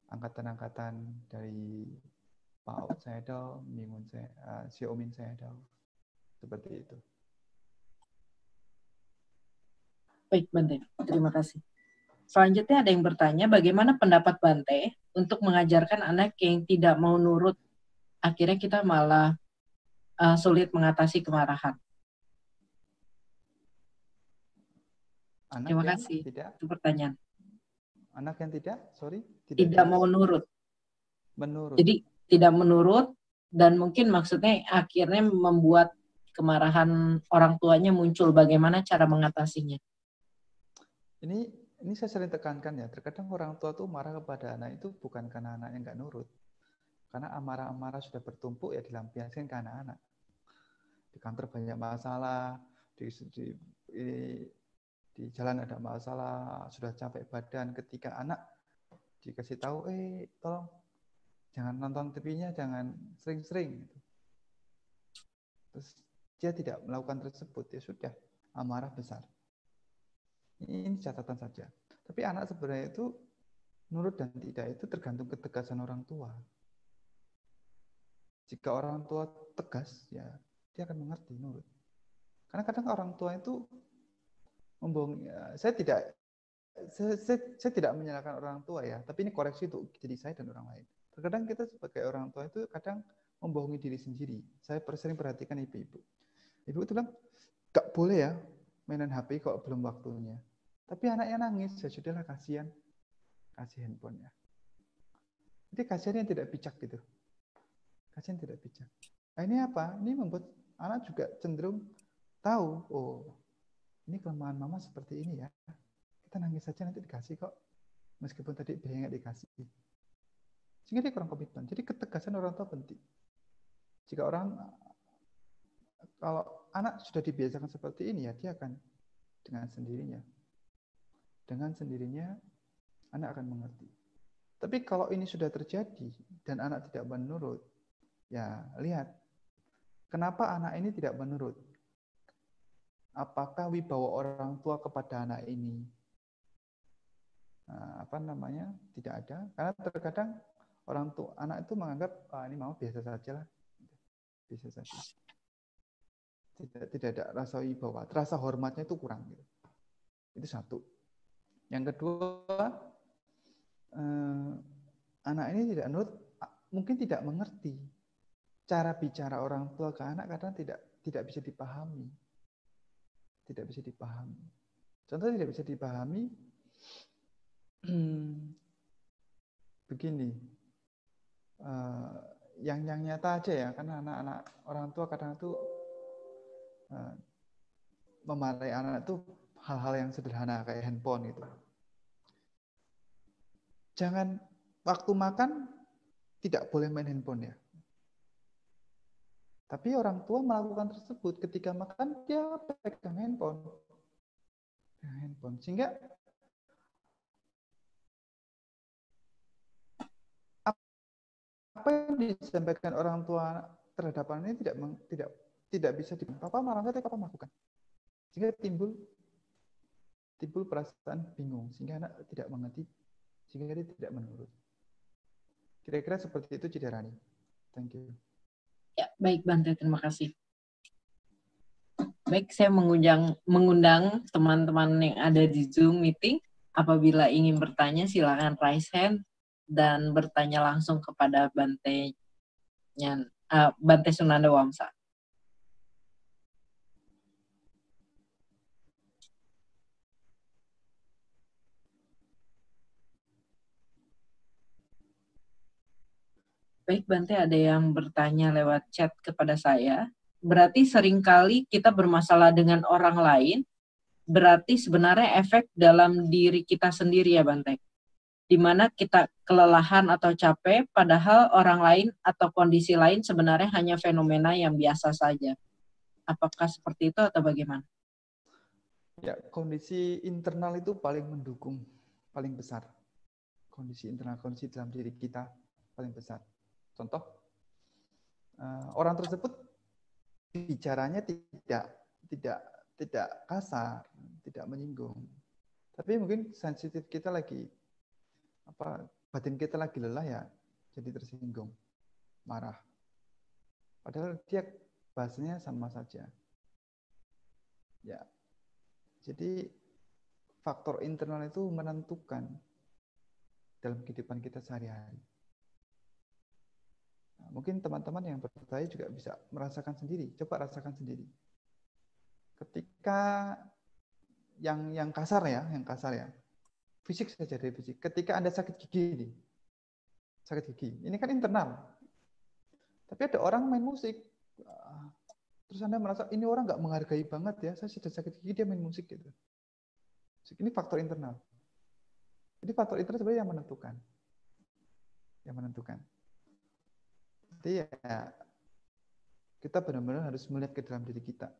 angkatan-angkatan dari Pak Aut Sayadaw, Siomin Sayadaw, seperti itu. Baik, Bante. Terima kasih. Selanjutnya ada yang bertanya, bagaimana pendapat Bante untuk mengajarkan anak yang tidak mau nurut? Akhirnya kita malah sulit mengatasi kemarahan. Terima kasih. Itu pertanyaan. Anak yang tidak mau nurut. Menurut. Jadi tidak menurut, dan mungkin maksudnya akhirnya membuat kemarahan orang tuanya muncul. Bagaimana cara mengatasinya? Ini saya sering tekankan ya. Terkadang orang tua tuh marah kepada anak itu bukan karena anaknya nggak nurut. Karena amarah-amarah sudah bertumpuk ya dilampiaskan ke anak-anak. Di kantor banyak masalah, di jalan ada masalah, sudah capek badan. Ketika anak dikasih tahu, tolong jangan nonton TV-nya, jangan sering-sering. Terus dia tidak melakukan tersebut, ya sudah, amarah besar. Ini catatan saja. Tapi anak sebenarnya itu nurut dan tidak itu tergantung ketegasan orang tua. Jika orang tua tegas, ya dia akan mengerti, nurut. Karena kadang orang tua itu membohongi. Saya tidak saya tidak menyalahkan orang tua ya, tapi ini koreksi untuk diri saya dan orang lain. Terkadang kita sebagai orang tua itu kadang membohongi diri sendiri. Saya sering perhatikan ibu-ibu. Ibu itu bilang, gak boleh ya mainan HP kalau belum waktunya. Tapi anaknya nangis, ya sudahlah kasihan. Kasih handphonenya. Jadi kasihannya tidak bijak gitu. Kasihan tidak bijak. Nah, ini apa? Ini membuat anak juga cenderung tahu, oh ini kelemahan mama seperti ini ya. Kita nangis saja nanti dikasih kok. Meskipun tadi dia nggak dikasih. Sehingga dia kurang komitmen. Jadi ketegasan orang tua penting. Jika kalau anak sudah dibiasakan seperti ini ya, dia akan dengan sendirinya anak akan mengerti. Tapi kalau ini sudah terjadi dan anak tidak menurut, ya lihat, kenapa anak ini tidak menurut? Apakah wibawa orang tua kepada anak ini tidak ada? Karena terkadang orang tua anak itu menganggap ini mama biasa saja lah, biasa saja. Tidak ada rasa wibawa, rasa hormatnya itu kurang. Gitu. Itu satu. Yang kedua, anak ini tidak menurut, mungkin tidak mengerti cara bicara orang tua ke anak karena tidak bisa dipahami. Tidak bisa dipahami. Contohnya tidak bisa dipahami begini. Yang nyata aja ya, karena anak-anak orang tua kadang itu memarahi anak itu hal-hal yang sederhana kayak handphone gitu. Jangan waktu makan tidak boleh main handphone ya. Tapi orang tua melakukan tersebut ketika makan dia pegang handphone. Sehingga apa yang disampaikan orang tua terhadap anak ini tidak bisa papa marah tapi papa melakukan. Sehingga timbul perasaan bingung sehingga anak tidak mengerti, sehingga dia tidak menurut. Kira-kira seperti itu Ciderani. Thank you. Ya, baik Bante, terima kasih. Baik, saya mengundang teman-teman yang ada di Zoom meeting. Apabila ingin bertanya, silakan raise hand dan bertanya langsung kepada Bante Sunanda Wamsa. Baik, Bante, ada yang bertanya lewat chat kepada saya. Berarti seringkali kita bermasalah dengan orang lain, berarti sebenarnya efek dalam diri kita sendiri ya, Bante. Di mana kita kelelahan atau capek, padahal orang lain atau kondisi lain sebenarnya hanya fenomena yang biasa saja. Apakah seperti itu atau bagaimana? Ya, kondisi internal itu paling mendukung, paling besar. Kondisi internal, kondisi dalam diri kita paling besar. Contoh, orang tersebut bicaranya tidak kasar, tidak menyinggung. Tapi mungkin sensitif kita lagi, batin kita lagi lelah ya, jadi tersinggung, marah. Padahal dia bahasanya sama saja. Ya, jadi faktor internal itu menentukan dalam kehidupan kita sehari-hari. Mungkin teman-teman yang bertanya juga bisa merasakan sendiri. Coba rasakan sendiri. Ketika yang kasar ya, fisik saja dari fisik. Ketika Anda sakit gigi, ini kan internal. Tapi ada orang main musik, terus Anda merasa ini orang nggak menghargai banget ya. Saya sudah sakit gigi dia main musik gitu. Ini faktor internal. Jadi faktor internal sebenarnya yang menentukan. Jadi ya kita benar-benar harus melihat ke dalam diri kita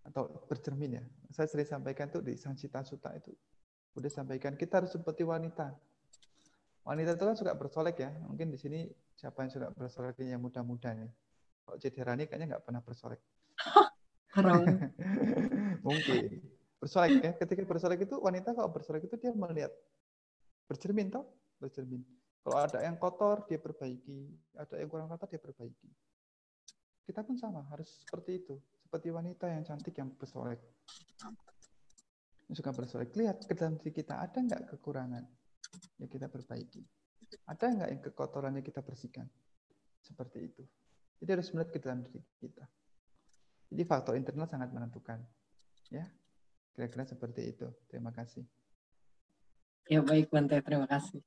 atau bercermin ya. Saya sering sampaikan tuh di Sancita Sutta itu. Udah sampaikan kita harus seperti wanita. Wanita itu kan suka bersolek ya. Mungkin di sini siapa yang suka bersolek yang muda-muda nih. Kalau Ciderani kayaknya nggak pernah bersolek. Mungkin bersolek ya. Ketika bersolek itu wanita kalau bersolek itu dia melihat bercermin toh, bercermin. Kalau ada yang kotor, dia perbaiki. Ada yang kurang kotor, dia perbaiki. Kita pun sama, harus seperti itu. Seperti wanita yang cantik, yang bersolek. suka bersolek. Lihat ke dalam diri kita, ada nggak kekurangan yang kita perbaiki? Ada nggak yang kekotoran yang kita bersihkan? Seperti itu. Jadi harus melihat ke dalam diri kita. Jadi faktor internal sangat menentukan. Ya, kira-kira seperti itu. Terima kasih. Ya baik Bante, terima kasih.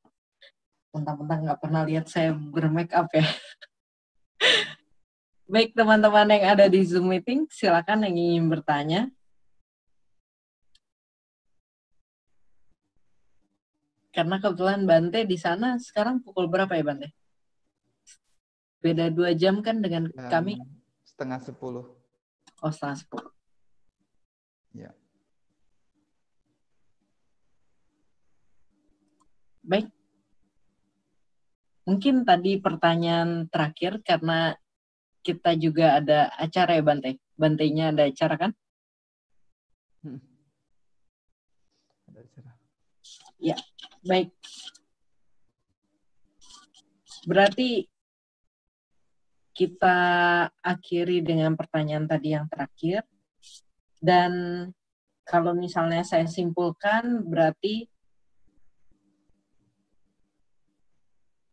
Mentang-mentang nggak pernah lihat saya bermake up ya. Baik teman-teman yang ada di Zoom meeting, silakan yang ingin bertanya. Karena kebetulan Bante di sana sekarang pukul berapa ya Bante? Beda 2 jam kan dengan kami? 9:30. Oh, 9:30. Ya. Baik. Mungkin tadi pertanyaan terakhir karena kita juga ada acara ya Bante. Bantenya ada acara kan? Ada acara. Ya, baik. Berarti kita akhiri dengan pertanyaan tadi yang terakhir. Dan kalau misalnya saya simpulkan, berarti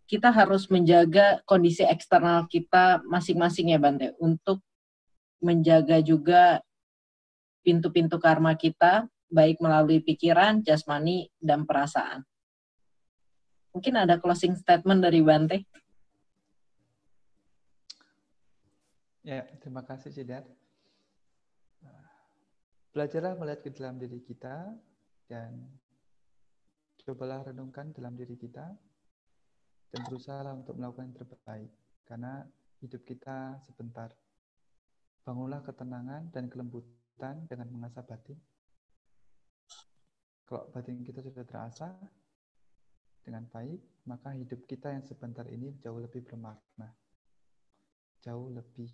kita harus menjaga kondisi eksternal kita masing-masing ya Bante, untuk menjaga juga pintu-pintu karma kita, baik melalui pikiran, jasmani, dan perasaan. Mungkin ada closing statement dari Bante? Ya, terima kasih Siddhar. Belajarlah melihat ke dalam diri kita dan cobalah renungkan dalam diri kita dan berusaha untuk melakukan yang terbaik karena hidup kita sebentar. Bangunlah ketenangan dan kelembutan dengan mengasah batin. Kalau batin kita sudah terasa dengan baik, maka hidup kita yang sebentar ini jauh lebih bermakna, jauh lebih